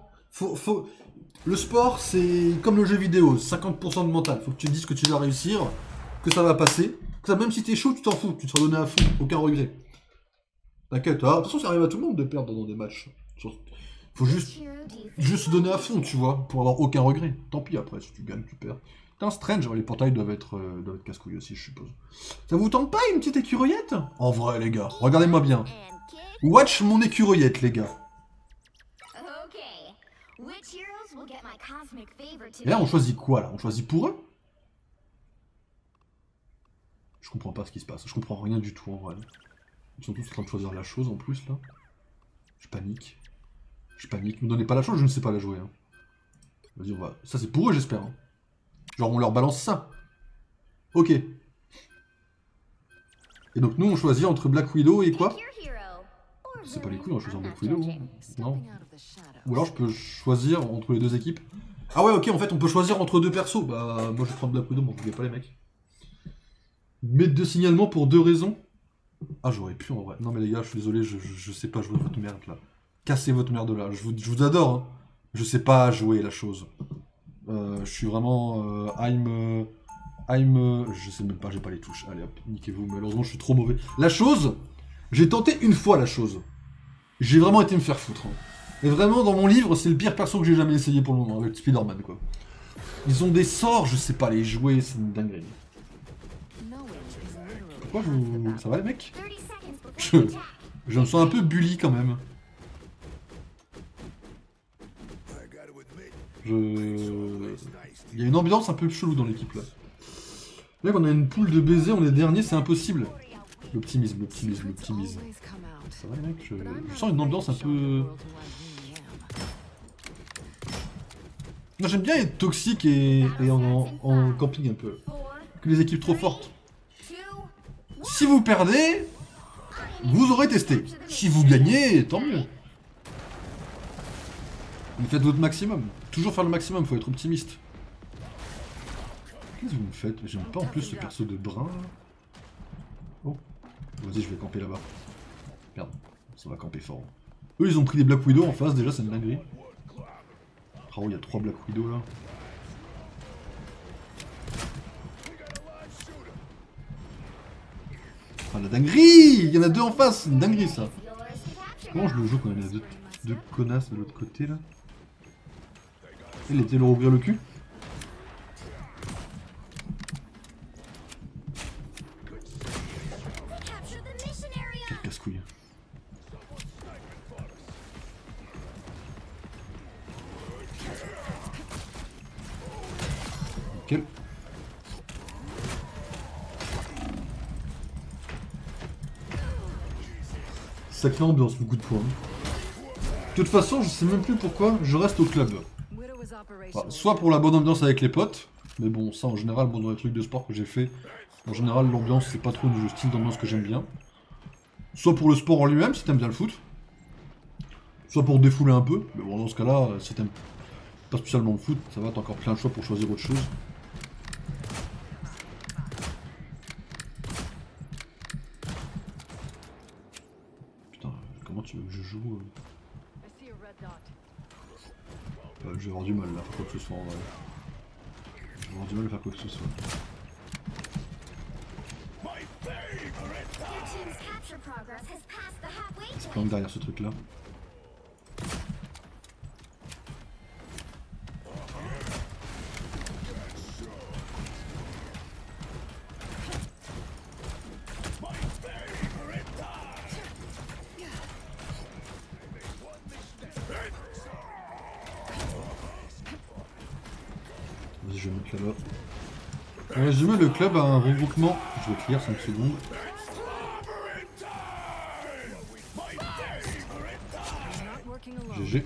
Le sport, c'est comme le jeu vidéo, 50% de mental. Faut que tu te dises que tu vas réussir, que ça va passer. Que ça, même si t'es chaud, tu t'en fous, tu te seras donné à fond, aucun regret. T'inquiète, de toute façon, ça arrive à tout le monde de perdre dans des matchs. Faut juste se donner à fond, tu vois, pour avoir aucun regret. Tant pis après, si tu gagnes, tu perds. Putain, Strange, les portails doivent être casse-couilles aussi, je suppose. Ça vous tente pas une petite écureuillette? En vrai, les gars, regardez-moi bien. And kids. Watch mon écureuillette, les gars. Okay. Which heroes will get my cosmic favor Et là, today? on choisit quoi, là? On choisit pour eux? Je comprends pas ce qui se passe. Je comprends rien du tout, en vrai. Ils sont tous en train de choisir la chose, en plus, là. Je panique. Je panique. Me donnez pas la chose, je ne sais pas la jouer. Hein. Vas-y, on va... Ça, c'est pour eux, j'espère. Hein. Genre, on leur balance ça. Ok. Et donc, nous, on choisit entre Black Widow et quoi? Pick your hero or C'est pas les couilles, on va choisir Black Widow. Non. Ou alors je peux choisir entre les deux équipes. Ah ouais, ok, en fait on peut choisir entre deux persos. Bah moi je vais prendre Black Widow, bon vous pas les mecs. Mettre de signalement pour 2 raisons. Ah j'aurais pu en vrai. Non mais les gars, je suis désolé, je sais pas jouer votre merde là. Cassez votre merde là, je vous adore hein. Je sais pas jouer la chose. Je suis vraiment... je sais même pas, j'ai pas les touches. Allez hop, niquez-vous, malheureusement je suis trop mauvais. La chose, j'ai tenté une fois la chose. J'ai vraiment été me faire foutre. Hein. Et vraiment, dans mon livre, c'est le pire perso que j'ai jamais essayé pour le moment, avec Spider-Man quoi. Ils ont des sorts, je sais pas les jouer, c'est une dinguerie. Pourquoi je... Ça va les mecs? Je me sens un peu bully quand même. Il y a une ambiance un peu chelou dans l'équipe là. Là, on a une poule de baisers, on est dernier, c'est impossible. L'optimisme, l'optimisme, l'optimisme. Ça va les mecs, je sens une ambiance un peu... Moi j'aime bien être toxique et en camping un peu. Que les équipes trop fortes. Si vous perdez, vous aurez testé. Si vous gagnez, tant mieux. Vous faites votre maximum. Toujours faire le maximum, faut être optimiste. Qu'est-ce que vous me faites? J'aime pas en plus ce perso de brun. Oh, vas-y, je vais camper là-bas. Merde, ça va camper fort. Eux, ils ont pris des Black Widow en face, déjà, c'est une dinguerie. Oh, il y a 3 Black Widow là. Ah, la dinguerie! Il y en a 2 en face, c'est une dinguerie ça. Comment je le joue quand il y en a deux connasses de l'autre côté là? Il était leur ouvrir le cul. Quel casse-couille. Nickel. Sacrée ambiance, beaucoup de points. De toute façon, je sais même plus pourquoi je reste au club. Enfin, soit pour la bonne ambiance avec les potes, mais bon, ça en général, bon, dans les trucs de sport que j'ai fait, en général, l'ambiance, c'est pas trop le style d'ambiance que j'aime bien. Soit pour le sport en lui-même, si t'aimes bien le foot. Soit pour défouler un peu, mais bon, dans ce cas-là, si t'aimes pas spécialement le foot, ça va, t'as encore plein de choix pour choisir autre chose. Putain, comment tu veux que je joue je vais avoir du mal là, faire quoi que ce soit en vrai. Je vais avoir du mal à faire quoi que ce soit. C'est plein derrière ce truc là. Vas-y, je vais mettre là-bas. En résumé, le club a un regroupement. Je vais clear 5 secondes. GG.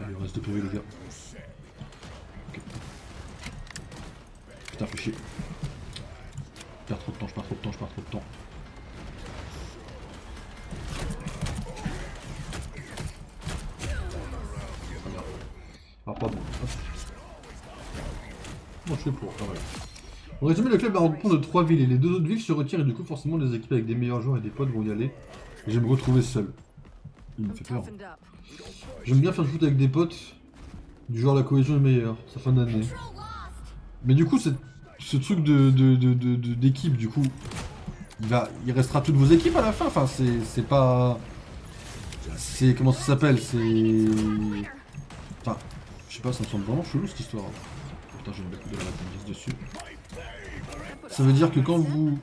Allez, on reste de PV les gars. Okay. Putain, fais chier. Je perds trop de temps, je perds trop de temps, je perds trop de temps. Alors pas bon. Bon, je fais pour, ça va. En résumé, le club a rendu compte de 3 villes et les 2 autres villes se retirent et du coup forcément les équipes avec des meilleurs joueurs et des potes vont y aller. Et je vais me retrouver seul. Il me fait peur. J'aime bien faire le foot avec des potes. Du genre la cohésion est meilleure, sa fin d'année. Mais du coup, ce truc d'équipe, du coup, il restera toutes vos équipes à la fin. Enfin, c'est pas... C'est... Comment ça s'appelle? C'est... Enfin, je sais pas, ça me semble vraiment chelou cette histoire. Putain, j'ai une bête de la tendance dessus. Ça veut dire que quand vous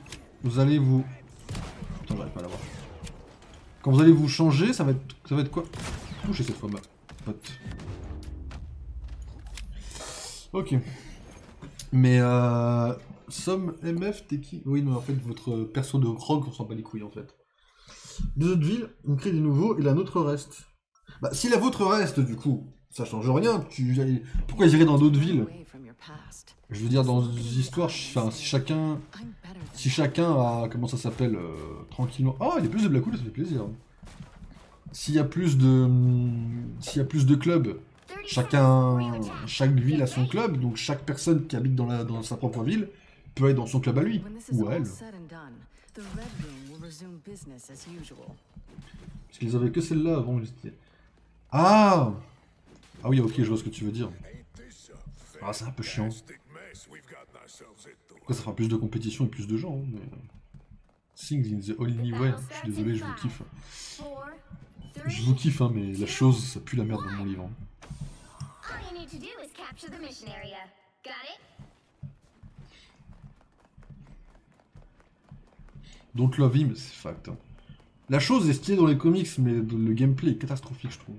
allez vous... Putain, j'arrive pas à l'avoir. Quand vous allez vous changer, ça va être quoi? Touchez cette fois, ma pote. Ok. Mais Somme MF, t'es qui? Oui, non, en fait, votre perso de Rogue, on s'en bat les couilles, en fait. 2 autres villes, on crée des nouveaux, et la nôtre reste. Bah, si la vôtre reste, du coup, ça change rien. Pourquoi ils iraient dans d'autres villes? Je veux dire, dans des histoires, enfin, si chacun a, comment ça s'appelle, tranquillement... Ah, il y a plus de Blackwood, ça fait plaisir. S'il y a plus de clubs, chaque ville a son club, donc chaque personne qui habite dans sa propre ville peut être dans son club à lui, ou à elle. Parce qu'ils avaient que celle-là avant. Ah! Ah oui, ok, je vois ce que tu veux dire. Ah, c'est un peu chiant. Après, ça fera plus de compétition et plus de gens, mais... Things in the only way. Je suis désolé, je vous kiffe. Je vous kiffe, hein, mais la chose, ça pue la merde dans mon livre. Don't love him, c'est fact. Hein. La chose est stylée dans les comics, mais le gameplay est catastrophique, je trouve.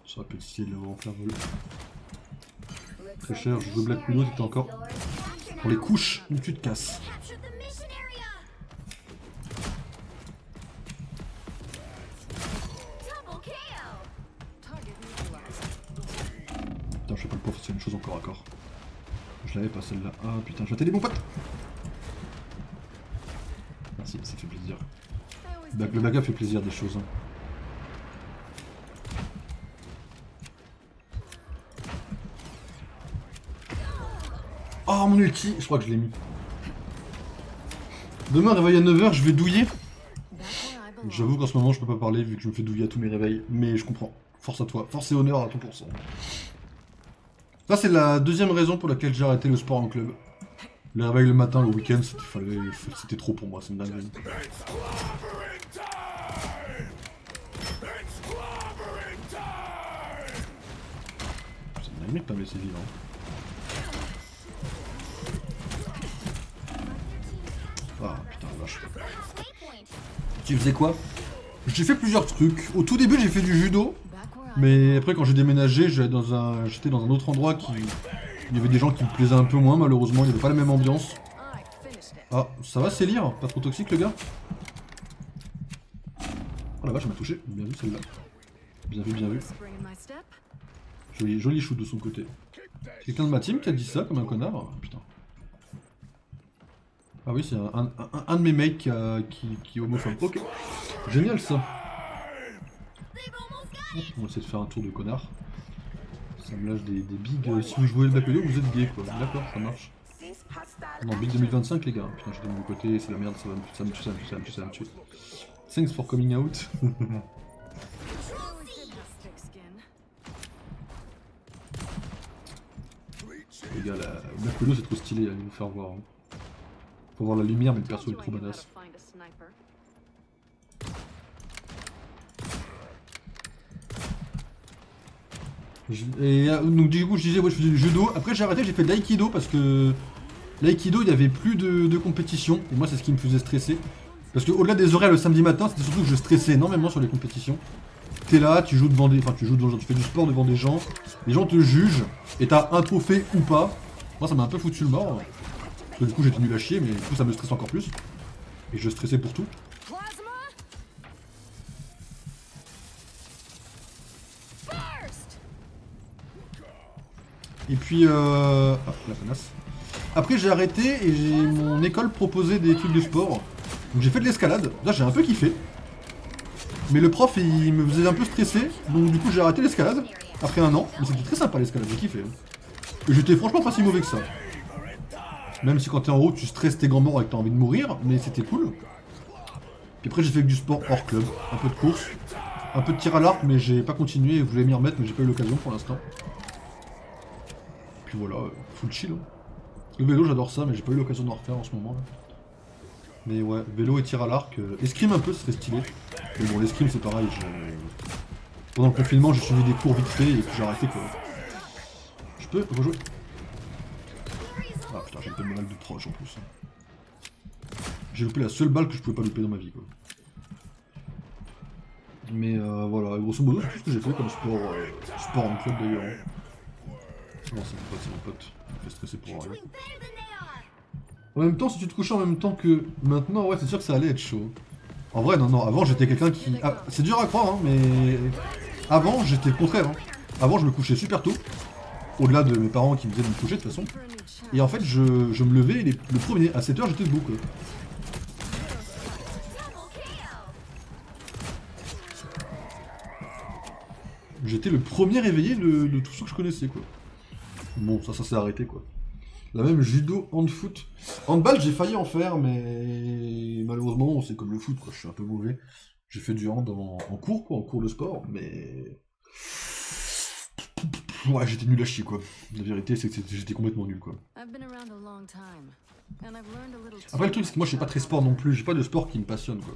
Ça aurait pu être stylé de l'avoir en plein vol. Très cher, je joue Black Widow, c'était encore pour les couches où tu te casses. Putain, je sais pas le prof, c'est une chose encore à corps. Je l'avais pas celle-là. Ah putain, je vais t'aider mon pote. Merci, ça fait plaisir. Le backup fait plaisir des choses. Hein. Oh mon ulti, je crois que je l'ai mis. Demain, réveil à 9h, je vais douiller. J'avoue qu'en ce moment, je peux pas parler vu que je me fais douiller à tous mes réveils. Mais je comprends. Force à toi. Force et honneur à 100%. Ça, c'est la deuxième raison pour laquelle j'ai arrêté le sport en club. Les réveils le matin, le week-end, c'était trop pour moi, c'est une dinguerie. C'est une dinguerie de pas me laisser vivre. Hein. Ah putain la vache. Tu faisais quoi? J'ai fait plusieurs trucs. Au tout début j'ai fait du judo. Mais après quand j'ai déménagé, j'étais dans un autre endroit qui... Il y avait des gens qui me plaisaient un peu moins malheureusement, il n'y avait pas la même ambiance. Ah, ça va Célire? Pas trop toxique le gars? Oh la vache, elle m'a touché. Bien vu celle-là. Bien vu, bien vu. Joli shoot de son côté. C'est quelqu'un de ma team qui a dit ça comme un connard? Putain. Ah oui, c'est un de mes mecs qui est homophobe. Ok. Génial ça. On va essayer de faire un tour de connard. Ça me lâche des bigs. Si vous jouez le Black Widow, vous êtes gay quoi. D'accord, ça marche. Non, big 2025 les gars. Putain, j'étais de mon côté, c'est la merde, ça me tue. Thanks for coming out. Les gars, la Black Widow c'est trop stylé, allez vous faire voir. Hein. Faut voir la lumière, mais le perso est trop badass. Et donc du coup je disais ouais je faisais du judo, après j'ai arrêté, j'ai fait de l'aïkido parce que l'aïkido il n'y avait plus de compétition et moi c'est ce qui me faisait stresser. Parce que au-delà des horaires le samedi matin c'était surtout que je stressais énormément sur les compétitions. T'es là, tu joues devant des... Enfin tu fais du sport devant des gens, les gens te jugent et t'as un trophée ou pas. Moi ça m'a un peu foutu le mort. Parce que du coup j'étais nul à chier mais du coup ça me stresse encore plus. Et je stressais pour tout. Et puis ah, la connasse. Après j'ai arrêté et mon école proposait des trucs de sport. Donc j'ai fait de l'escalade, là j'ai un peu kiffé. Mais le prof il me faisait un peu stresser, donc du coup j'ai arrêté l'escalade après un an. Mais c'était très sympa l'escalade, j'ai kiffé. Et j'étais franchement pas si mauvais que ça. Même si quand t'es en haut tu stresses tes grands morts et que t'as envie de mourir, mais c'était cool. Puis après j'ai fait du sport hors club, un peu de course, un peu de tir à l'arc mais j'ai pas continué et je voulais m'y remettre mais j'ai pas eu l'occasion pour l'instant. Puis voilà, full chill. Hein. Le vélo j'adore ça mais j'ai pas eu l'occasion d'en refaire en ce moment. Là. Mais ouais, vélo et tir à l'arc. Escrime un peu ce serait stylé. Mais bon l'escrime c'est pareil. Pendant le confinement j'ai suivi des cours vite fait et puis j'ai arrêté quoi. Je peux rejouer. Ah putain j'ai un peu de mal de proche en plus. J'ai loupé la seule balle que je pouvais pas louper dans ma vie, quoi. Mais voilà, grosso modo, c'est tout ce que j'ai fait comme sport en club d'ailleurs. Non, c'est mon pote. Il fait stresser pour rien. En même temps, si tu te couchais en même temps que maintenant, ouais, c'est sûr que ça allait être chaud. En vrai, non, avant j'étais quelqu'un qui... Ah, c'est dur à croire, hein, mais... Avant, j'étais le contraire. Hein. Avant, je me couchais super tôt. Au-delà de mes parents qui me disaient de me coucher, de toute façon. Et en fait, je me levais, le premier, à 7h, j'étais debout, quoi. J'étais le premier réveillé de tous ceux que je connaissais, quoi. Bon, ça s'est arrêté, quoi. La même judo, hand-foot. Handball, j'ai failli en faire, mais malheureusement, c'est comme le foot, quoi. Je suis un peu mauvais. J'ai fait du hand en cours, quoi, en cours de sport, mais... Ouais, j'étais nul à chier, quoi. La vérité, c'est que j'étais complètement nul, quoi. Après, le truc, c'est que moi, je suis pas très sport non plus. J'ai pas de sport qui me passionne, quoi.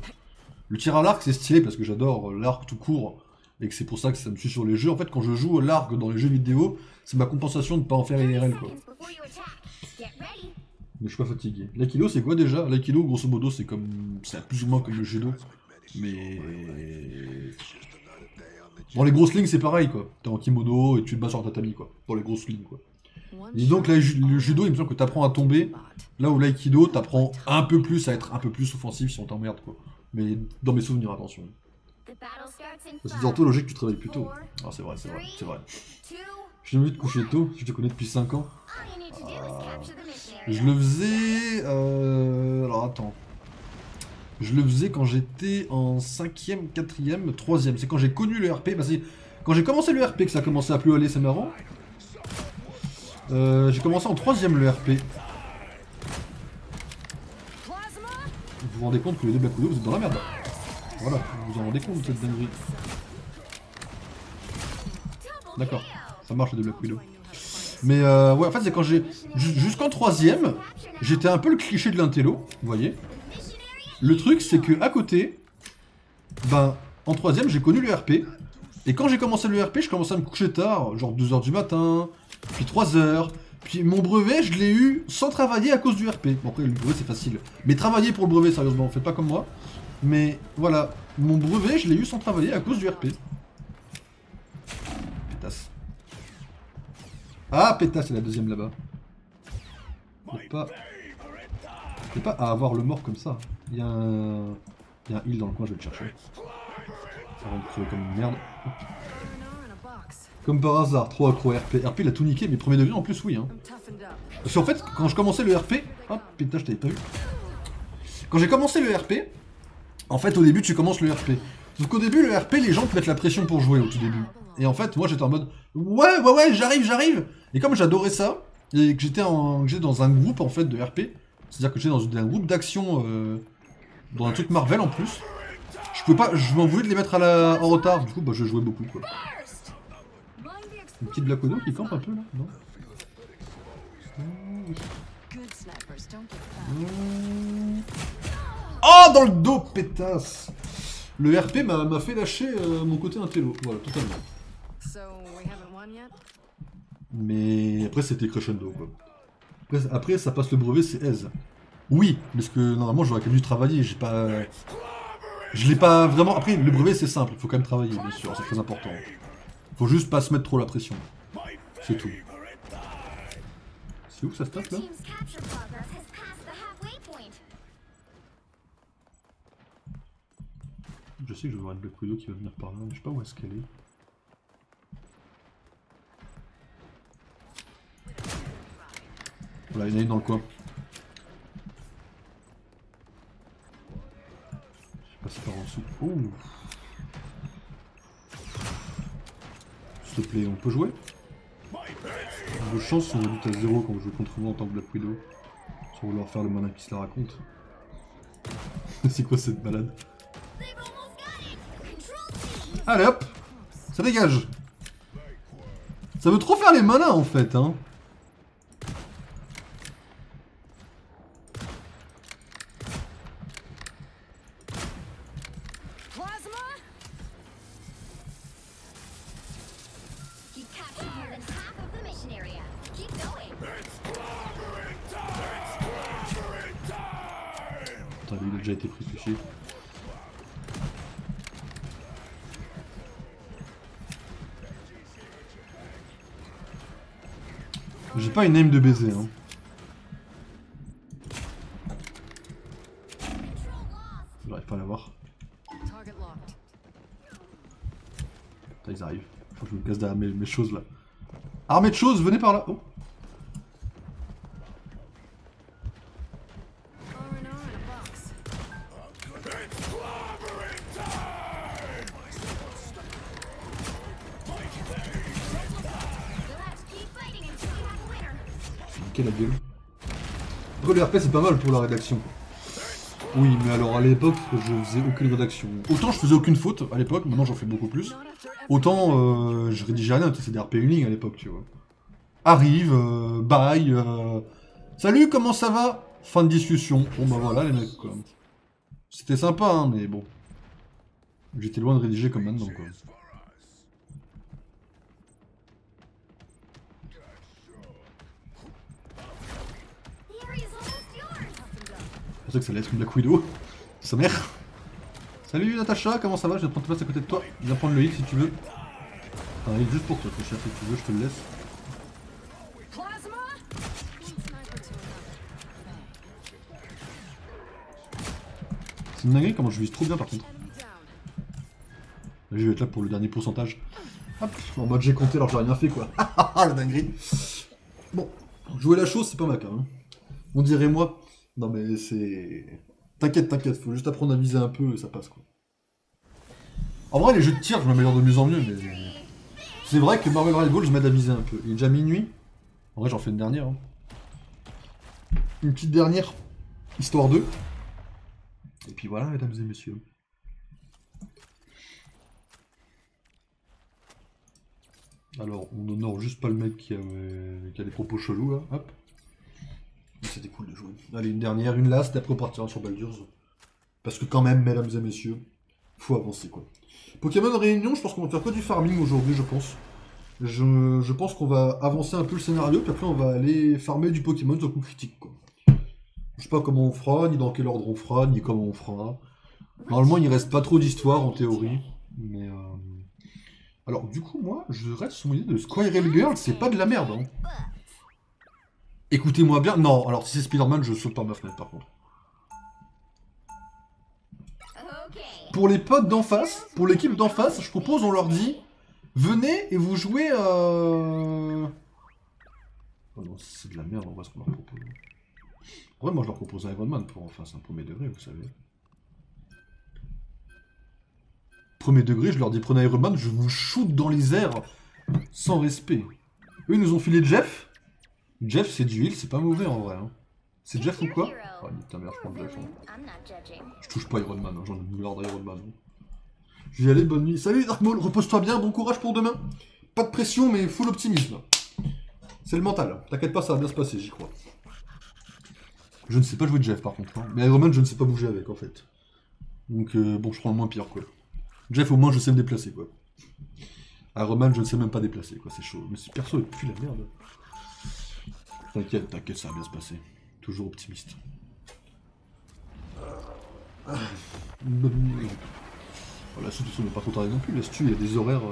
Le tir à l'arc, c'est stylé, parce que j'adore l'arc tout court. Et que c'est pour ça que ça me suit sur les jeux. En fait, quand je joue au l'arc dans les jeux vidéo, c'est ma compensation de pas en faire IRL, quoi. Mais je suis pas fatigué. L'aïkido, c'est quoi déjà? L'aïkido, grosso modo, c'est plus ou moins comme le judo. Mais... Bon, les grosses lignes, c'est pareil, quoi. T'es en kimono et tu te bats sur un tatami, quoi. Pour les grosses lignes, quoi. Et donc, là, le judo, il me semble que t'apprends à tomber. Là où l'aïkido, t'apprends un peu plus à être un peu plus offensif si on t'emmerde, quoi. Mais dans mes souvenirs, attention. C'est tantôt logique que tu travailles plus tôt. Ah, c'est vrai. J'ai envie de coucher tôt, je te connais depuis 5 ans. Je le faisais... Alors, attends. Je le faisais quand j'étais en 5ème, 4ème, 3ème. C'est quand j'ai connu le RP. Bah, c'est quand j'ai commencé le RP que ça a commencé à plus aller, c'est marrant. J'ai commencé en 3ème le RP. Vous vous rendez compte que les deux Black Widow, vous êtes dans la merde. Voilà, vous vous en rendez compte de cette dinguerie. D'accord, ça marche les deux Black Widow. Mais ouais, en fait, c'est quand j'ai... Jusqu'en 3ème, j'étais un peu le cliché de l'intello, vous voyez. Le truc, c'est que à côté, ben, en 3ème, j'ai connu le RP. Et quand j'ai commencé le RP, je commençais à me coucher tard, genre 2h du matin, puis 3h. Puis mon brevet, je l'ai eu sans travailler à cause du RP. Bon, après, le brevet, c'est facile. Mais travailler pour le brevet, sérieusement, faites pas comme moi. Mais voilà, mon brevet, je l'ai eu sans travailler à cause du RP. Pétasse. Ah, pétasse, c'est la deuxième là-bas. C'est pas à avoir le mort comme ça. Il y a un heal dans le coin, je vais le chercher. Ça va me crever comme une merde. Comme par hasard, trop accro RP. RP, il a tout niqué, mais premier degré en plus, oui. Hein. Parce qu'en fait, quand je commençais le RP... Ah, putain, je t'avais pas vu. Quand j'ai commencé le RP, en fait, au début, tu commences le RP. Donc au début, le RP, les gens te mettent la pression pour jouer au tout début. Et en fait, moi, j'étais en mode... Ouais, j'arrive. Et comme j'adorais ça, et que j'étais dans un groupe, en fait, de RP, c'est-à-dire que j'étais dans un groupe d'action, dans un truc Marvel, en plus, je m'en voulais de les mettre en retard. Du coup, bah, je jouais beaucoup, quoi. Une petite Black Widow qui campe un peu là, non? Oh, dans le dos, pétasse! Le RP m'a fait lâcher mon côté intello, voilà, totalement. Mais après, c'était crescendo, quoi. Après, ça passe le brevet, c'est aise. Oui, parce que normalement, j'aurais quand même dû travailler, Je l'ai pas vraiment... Après, le brevet, c'est simple, il faut quand même travailler, bien sûr, c'est très important. Faut juste pas se mettre trop la pression. C'est tout. C'est où ça se tape là? Je sais que je vais voir une Black Widow qui va venir par là, mais je sais pas où est-ce qu'elle est. Voilà, il y en a une dans le coin. Je sais pas si par en dessous. Oh! S'il te plaît, on peut jouer? Vos chances sont réduites à 0 quand vous jouez contre moi en tant que Black Widow. Sans vouloir faire le malin qui se la raconte. C'est quoi cette balade? Allez hop! Ça dégage! Ça veut trop faire les malins en fait, hein! déjà été pris ce chier. J'ai pas une aim de baiser, hein. J'arrive pas à l'avoir. Target locked. Putain, ils arrivent. Faut que je me casse derrière mes choses là. Armée de choses, venez par là. Oh. R&R in a box. You'll have to keep fighting until you have a winner. Quelle la gueule. Après le RP c'est pas mal pour la rédaction. Oui, mais alors à l'époque je faisais aucune rédaction. Autant je faisais aucune faute à l'époque, maintenant j'en fais beaucoup plus. Not after every Autant je rédigeais rien, c'est des RP uniques à l'époque, tu vois. Arrive, bye, salut, comment ça va? Fin de discussion. Bon bah voilà les mecs quoi. C'était sympa hein, mais bon. J'étais loin de rédiger comme maintenant quoi. The area's almost yours. C'est pour ça que ça laisse une Black Widow. Sa mère. Salut Natacha, comment ça va? Je vais prendre ta place à côté de toi. Viens prendre le heal si tu veux. Un heal juste pour toi, très cher, si tu veux, je te le laisse. plasma. Sniper to C'est une dinguerie comment je vise trop bien par contre. enemy down. Là, je vais être là pour le dernier pourcentage. Hop, en mode j'ai compté alors j'ai rien fait quoi. Ah la dinguerie. Bon, jouer la chose c'est pas ma cam. Hein. On dirait moi. Non mais c'est... T'inquiète, t'inquiète, faut juste apprendre à viser un peu et ça passe quoi. En vrai les jeux de tir je m'améliore de mieux en mieux mais... C'est vrai que Marvel Rivals je m'aide à viser un peu. Il est déjà minuit. En vrai j'en fais une dernière. Hein. Une petite dernière. Histoire 2. Et puis voilà mesdames et messieurs. Alors, on honore juste pas le mec qui a des propos chelous là, hop. Mais c'était cool de jouer. Allez, une dernière, une last, et après on partira sur Baldur's. Parce que quand même, mesdames et messieurs, faut avancer quoi. Pokémon Réunion, je pense qu'on va faire que du farming aujourd'hui, je pense. Je pense qu'on va avancer un peu le scénario, puis après on va aller farmer du Pokémon sur coup critique quoi. Je sais pas comment on fera, ni dans quel ordre on fera, ni comment on fera. Normalement, il reste pas trop d'histoire en théorie, mais... Alors, du coup, moi, je reste sur mon idée de Squirrel Girl, c'est pas de la merde, hein. Écoutez-moi bien. Non, alors si c'est Spider-Man, je saute par ma fenêtre, par contre. Okay. Pour les potes d'en face, pour l'équipe d'en face, je propose, on leur dit, venez et vous jouez Oh non, c'est de la merde, on va ce qu'on leur propose. En vrai, moi, je leur propose un Iron Man pour en face, un premier degré, vous savez. Premier degré, je leur dis prenez Iron Man, je vous shoot dans les airs sans respect. Eux, ils nous ont filé Jeff. Jeff, c'est du heal, c'est pas mauvais en vrai. Hein. C'est Jeff ou quoi? Ah, nique ta mère, je prends Jeff. Hein. I'm not judging. Je touche pas Iron Man, hein. J'en ai une milliard d'Iron Man. Hein. Je vais y aller, bonne nuit. Salut Dark Maul, repose-toi bien, bon courage pour demain. Pas de pression, mais full optimisme. C'est le mental, t'inquiète pas, ça va bien se passer, j'y crois. Je ne sais pas jouer de Jeff par contre. Hein. Mais Iron Man, je ne sais pas bouger avec en fait. Donc bon, je prends le moins pire quoi. Jeff, au moins, je sais me déplacer, quoi. Iron Man, je ne sais même pas déplacer, quoi. C'est chaud. Mais ce perso, il pue la merde. T'inquiète, t'inquiète, ça va bien se passer. Toujours optimiste. Voilà, surtout, on n'est pas trop tardé non plus. L'Astu, il y a des horaires...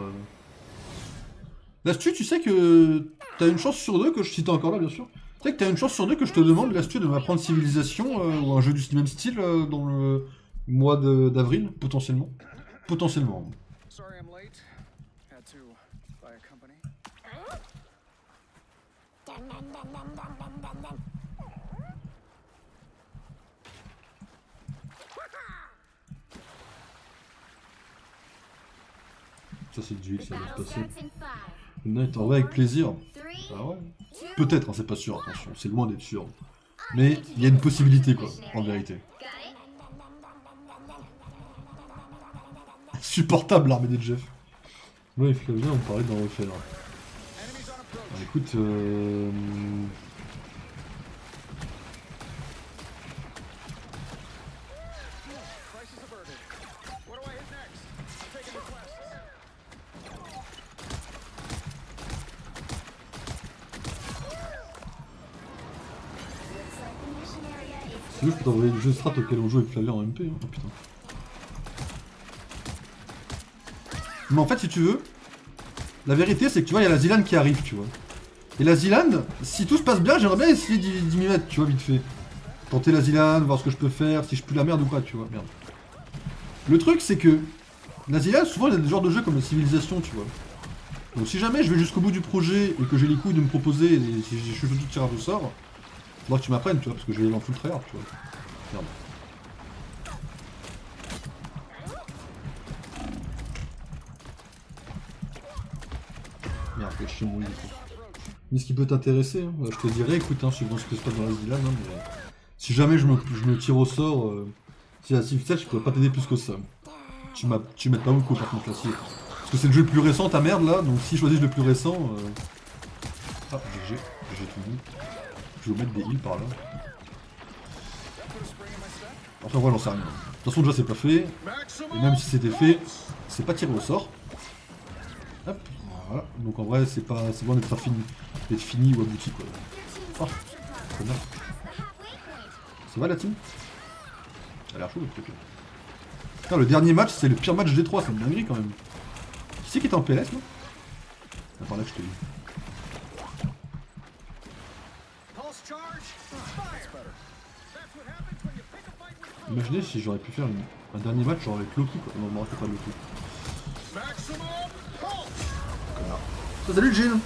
L'Astu, tu sais que... T'as une chance sur deux que je... Si t'es encore là, bien sûr. Tu sais que t'as une chance sur deux que je te demande, l'Astu, de m'apprendre Civilisation ou un jeu du même style dans le mois d'avril, potentiellement. Potentiellement. Sorry I'm late. Had to buy a company. Ça c'est du heal, ça va se Battle passer. starts in 5, Night, en vrai avec plaisir. 3, Ah ouais. Peut-être, hein, c'est pas sûr, attention, c'est loin d'être sûr. Mais il y a une possibilité quoi, en vérité. got it? Insupportable l'armée des Jeff. Ouais, Flavien, on parlait d'en refaire. Bah, écoute, Crisis averted. What do I hit next? I'm taking requests. Looks like the mission area is tu veux, je peux t'envoyer le jeu strat auquel on joue avec Flavien en MP. Hein. Oh putain. Mais en fait, si tu veux, la vérité c'est que tu vois, il y a la Zilan qui arrive, tu vois. Et la Zilan, si tout se passe bien, j'aimerais bien essayer d'y mettre, tu vois, vite fait. Tenter la Zilan, voir ce que je peux faire, si je pue la merde ou pas, tu vois, merde. Le truc c'est que, la Zilan, souvent il y a des genres de jeux comme la Civilisation, tu vois. Donc si jamais je vais jusqu'au bout du projet et que j'ai les couilles de me proposer, et si je suis tout tirage au sort, faudra que tu m'apprennes, tu vois, parce que je vais aller en full tryhard, tu vois. Merde. Merde, je suis mouillé. Mais ce qui peut t'intéresser, hein, je te dirais, écoute, hein, suivant ce qui se passe dans la Zilan, hein, mais si jamais je me tire au sort, si la Civ 7, je pourrais pas t'aider plus que ça. Tu m'aides pas beaucoup par contre là, si. Parce que c'est le jeu le plus récent, ta merde là, donc si je choisis le plus récent. Ah, GG, j'ai tout dit. Je vais vous mettre des heals par là. Enfin voilà, j'en sais rien. De toute façon, déjà c'est pas fait. Et même si c'était fait, c'est pas tiré au sort. Hop, voilà. Donc en vrai, c'est bon d'être fini ou abouti quoi. Oh, très bien. Ça va la team? Ça a l'air chaud le truc là. Putain, le dernier match, c'est le pire match des 3, c'est une dinguerie quand même. Qui c'est qui était en PLS là? C'est par là que je te dis. Imaginez si j'aurais pu faire un dernier match genre avec Loki quoi. Non, je me rappelle pas de Loki. Connard. Salut Jean.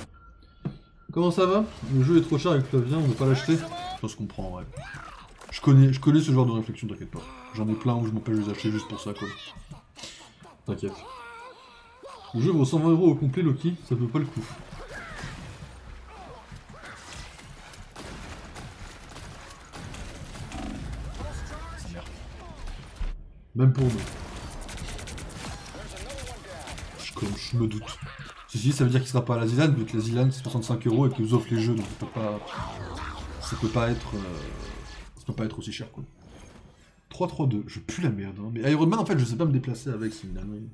Comment ça va? Le jeu est trop cher avec Flavien, on ne veut pas l'acheter. Ça se comprend, ouais. Je connais ce genre de réflexion, t'inquiète pas. J'en ai plein où je m'empêche de les acheter juste pour ça quoi. T'inquiète. Le jeu vaut 120 € au complet Loki, ça vaut pas le coup. Même pour nous. Je me doute. Ceci, ça veut dire qu'il sera pas à la Zilan, vu que la Zilan c'est 65 € et qu'ils offrent les jeux, donc ça peut pas être aussi cher quoi. 3-3-2, je pue la merde. Hein. Mais Iron Man en fait je sais pas me déplacer avec, c'est une dinguerie.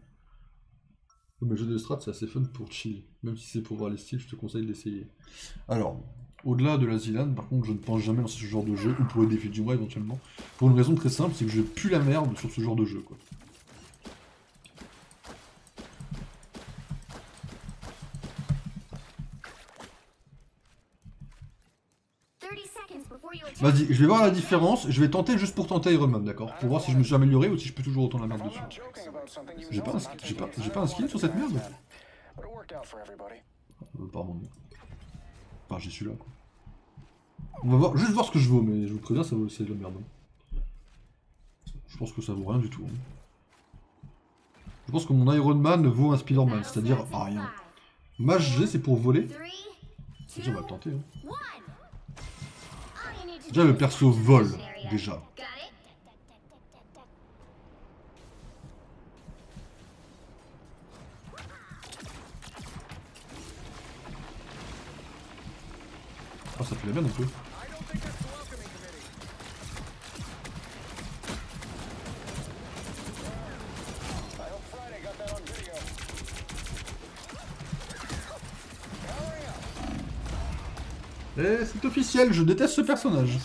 Mais le jeu de strat c'est assez fun pour chill. Même si c'est pour voir les styles, je te conseille d'essayer. Alors, au-delà de la Zilan, par contre je ne pense jamais dans ce genre de jeu, ou pour le défi du mois éventuellement. Pour une raison très simple, c'est que je pue la merde sur ce genre de jeu quoi. Vas-y, je vais voir la différence, je vais tenter juste pour tenter Iron Man, d'accord? Pour voir si je me suis amélioré ou si je peux toujours autant la merde dessus. J'ai pas un skin sur cette merde? Pardon. Enfin, j'ai celui-là quoi. On va voir, juste voir ce que je vaux, mais je vous préviens, ça vaut c'est de la merde. Je pense que ça vaut rien du tout. Je pense que mon Iron Man vaut un Spider-Man, c'est-à-dire rien. Mage G c'est pour voler. Vas-y, on va le tenter. Hein. Déjà le perso vole, déjà. Oh ça fait la merde un peu. Et c'est officiel, je déteste ce personnage.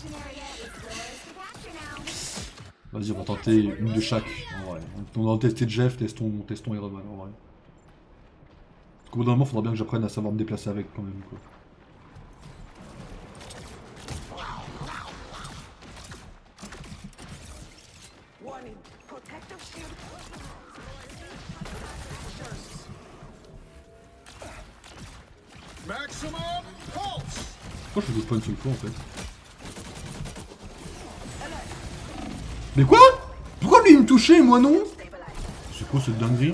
Vas-y, on va tenter une de chaque, en vrai. On va tester Jeff, testons Iron Man, en vrai. Parce qu'au bout d'un moment, il faudra bien que j'apprenne à savoir me déplacer avec, quand même, quoi. Pourquoi je fais pas une seule fois en fait? Mais quoi? Pourquoi lui il me touchait et moi non? C'est quoi cette dinguerie?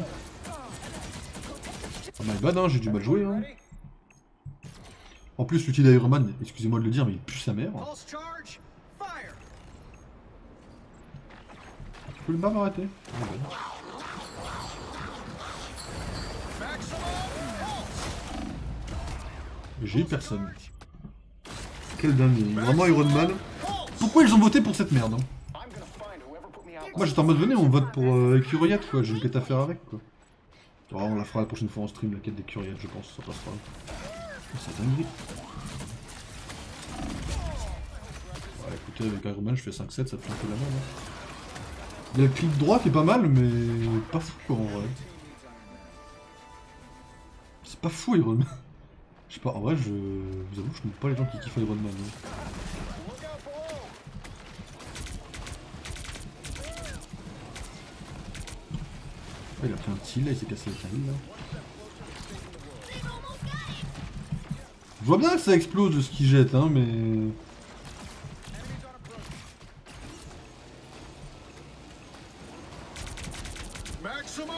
Oh my bad hein, j'ai du mal jouer hein. En plus l'outil d'Iron Man, excusez-moi de le dire mais il pue sa mère. Tu peux le barre m'arrêter? J'ai eu personne. Quel dingue, vraiment Iron Man. Pourquoi ils ont voté pour cette merde hein? Moi j'étais en mode venez on vote pour Curiette quoi, j'ai une quête à faire avec quoi. Oh, on la fera la prochaine fois en stream, la quête des Curiettes je pense, ça passera. Oh, c'est dingue. Ouais, écoutez, avec Iron Man, je fais 5-7, ça te fait un peu la merde. Il y a le clic droit qui est pas mal, mais pas fou quoi en vrai. C'est pas fou Iron Man. Je sais pas, en vrai, je vous avoue, je connais pas les gens qui kiffent Iron Man. Hein. Ah, il a pris un petit là, il s'est cassé le canil là. Je vois bien que ça explose de ce qu'il jette, hein, mais... Maximum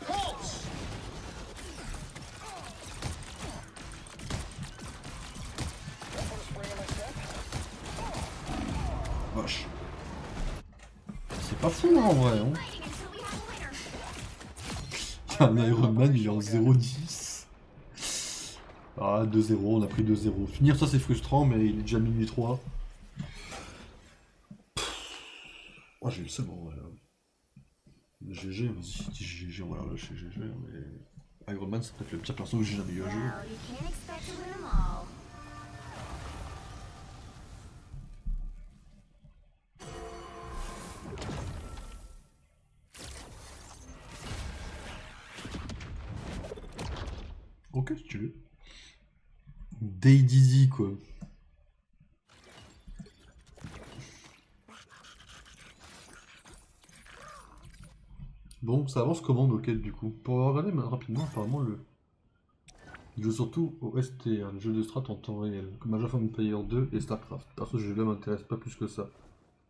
pulse. Vache. C'est pas fou hein, en vrai. Hein. Fighting until we have a winner. Un Iron Man, il est en 0-10. Ah, 2-0, on a pris 2-0. Finir ça c'est frustrant, mais il est déjà minuit 3. Oh, j'ai eu le seum en vrai. GG, vas-y, dis GG, on va la lâcher GG, mais... Iron Man, c'est peut-être le pire perso que j'ai jamais eu à jouer. Well, you can't expect to win them all. Ok, si tu veux. Day Dizzy, quoi. Bon, ça avance comment nos quêtes du coup? Pour regarder rapidement, apparemment il joue surtout au STR, les jeux de strat en temps réel, comme Age of Empires 2 et Starcraft. Perso, ce jeu-là m'intéresse pas plus que ça.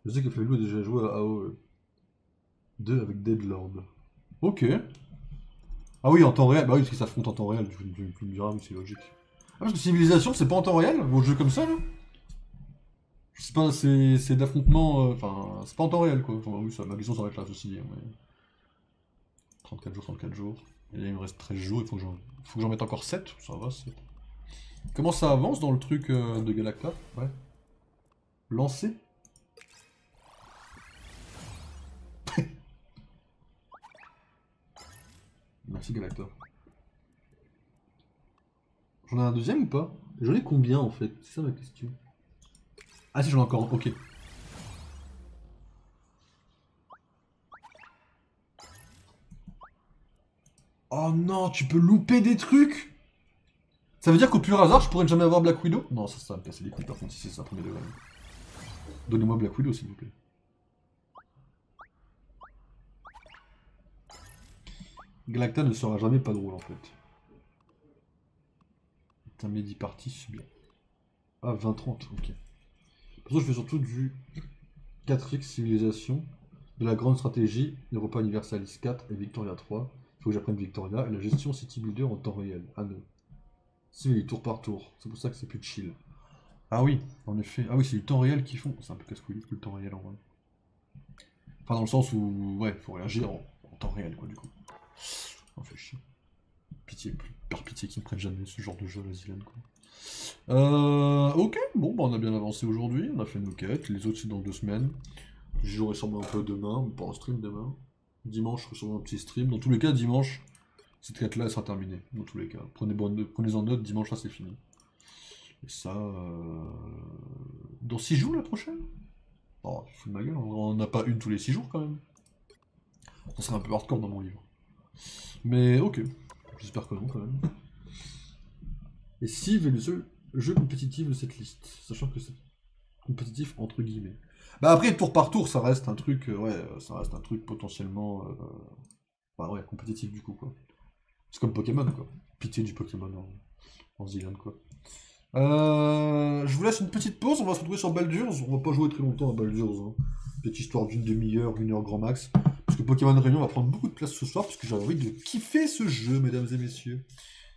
Je sais que Felou a déjà joué à AOE 2 avec Deadlord. Ok. Ah oui, en temps réel, bah oui, parce qu'ils s'affrontent en temps réel, tu me diras, mais c'est logique. Ah, parce que Civilisation, c'est pas en temps réel, vos jeux comme ça, là? Je sais pas, c'est d'affrontement, enfin, c'est pas en temps réel, quoi. Enfin, oui, ça, ma question, ça va être là, ceci dit, mais... 34 jours. Et là, il me reste 13 jours, il faut que j'en mette encore 7, ça va, c'est... Comment ça avance dans le truc de Galacta? Ouais. Lancer? Merci Galacta. J'en ai un deuxième ou pas? J'en ai combien en fait? C'est ça ma question. Ah si, j'en ai encore un, ok. Oh non, tu peux louper des trucs? Ça veut dire qu'au pur hasard, je pourrais jamais avoir Black Widow? Non, ça va me casser les couilles par contre si c'est ça, premier degré. Donnez-moi Black Widow s'il vous plaît. Galacta ne sera jamais pas drôle en fait. C'est un midi party, c'est bien. Ah, 20-30, ok. Pour ça, je fais surtout du 4X Civilisation, de la grande stratégie, Europa Universalis 4 et Victoria 3. Il faut que j'apprenne Victoria et la gestion City Builder en temps réel. Ah non. Si, mais tour par tour. C'est pour ça que c'est plus chill. Ah oui, en effet. Ah oui, c'est du temps réel qu'ils font. C'est un peu casse-couille le temps réel en vrai. Enfin, dans le sens où, ouais, faut réagir en temps réel, quoi, du coup. On fait chier. Pitié, par pitié qu'ils ne prennent jamais ce genre de jeu à la Zilane, quoi. Ok, bon, bah on a bien avancé aujourd'hui, on a fait nos quêtes, les autres c'est dans 2 semaines. J'y jouerai sûrement un peu demain, mais pas en stream demain. Dimanche, je ferai sûrement un petit stream. Dans tous les cas, dimanche, cette quête-là, elle sera terminée. Dans tous les cas. Prenez-en note, dimanche, là, c'est fini. Et ça... Dans 6 jours, la prochaine? Oh, je fous de ma gueule, on n'a pas une tous les 6 jours, quand même. Ça serait un peu hardcore dans mon livre. Mais ok, j'espère que non, quand même. Et Civ est le seul jeu compétitif de cette liste, sachant que c'est compétitif entre guillemets. Bah après, tour par tour, ça reste un truc, ouais, ça reste un truc potentiellement, bah ouais, compétitif du coup, quoi. C'est comme Pokémon, quoi. Pitié du Pokémon en Zealand, quoi. Je vous laisse une petite pause, on va se retrouver sur Baldur's, on va pas jouer très longtemps à Baldur's, hein. Petite histoire d'une demi-heure, 1 heure grand max. Parce que Pokémon Réunion va prendre beaucoup de place ce soir, parce que j'ai envie de kiffer ce jeu, mesdames et messieurs.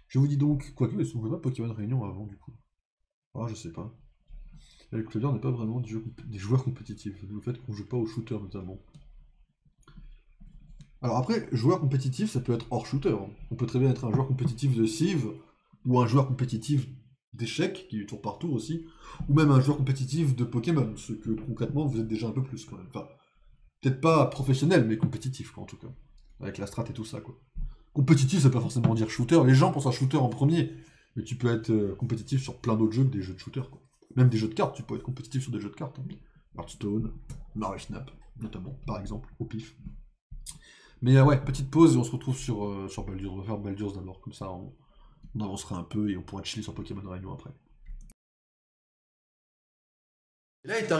Je vous dis donc, quoique, est-ce qu'on ne pas Pokémon Réunion avant, du coup? Ah, je sais pas. Avec Claudia, on n'est pas vraiment des joueurs compétitifs, le fait qu'on joue pas au shooter, notamment. Alors après, joueur compétitif, ça peut être hors shooter. Hein. On peut très bien être un joueur compétitif de Civ, ou un joueur compétitif d'échecs, qui est tour par tour aussi, ou même un joueur compétitif de Pokémon, ce que concrètement vous êtes déjà un peu plus quand même. Enfin, peut-être pas professionnel, mais compétitif quoi en tout cas. Avec la strat et tout ça quoi. Compétitif, ça veut pas forcément dire shooter, les gens pensent à shooter en premier, mais tu peux être compétitif sur plein d'autres jeux que des jeux de shooter quoi. Même des jeux de cartes, tu peux être compétitif sur des jeux de cartes. Hein. Hearthstone, Marvel Snap, notamment, par exemple, au pif. Mais ouais, petite pause et on se retrouve sur Baldur's. On va faire Baldur's d'abord, comme ça on avancera un peu et on pourra chiller sur Pokémon Réunion après. Et là est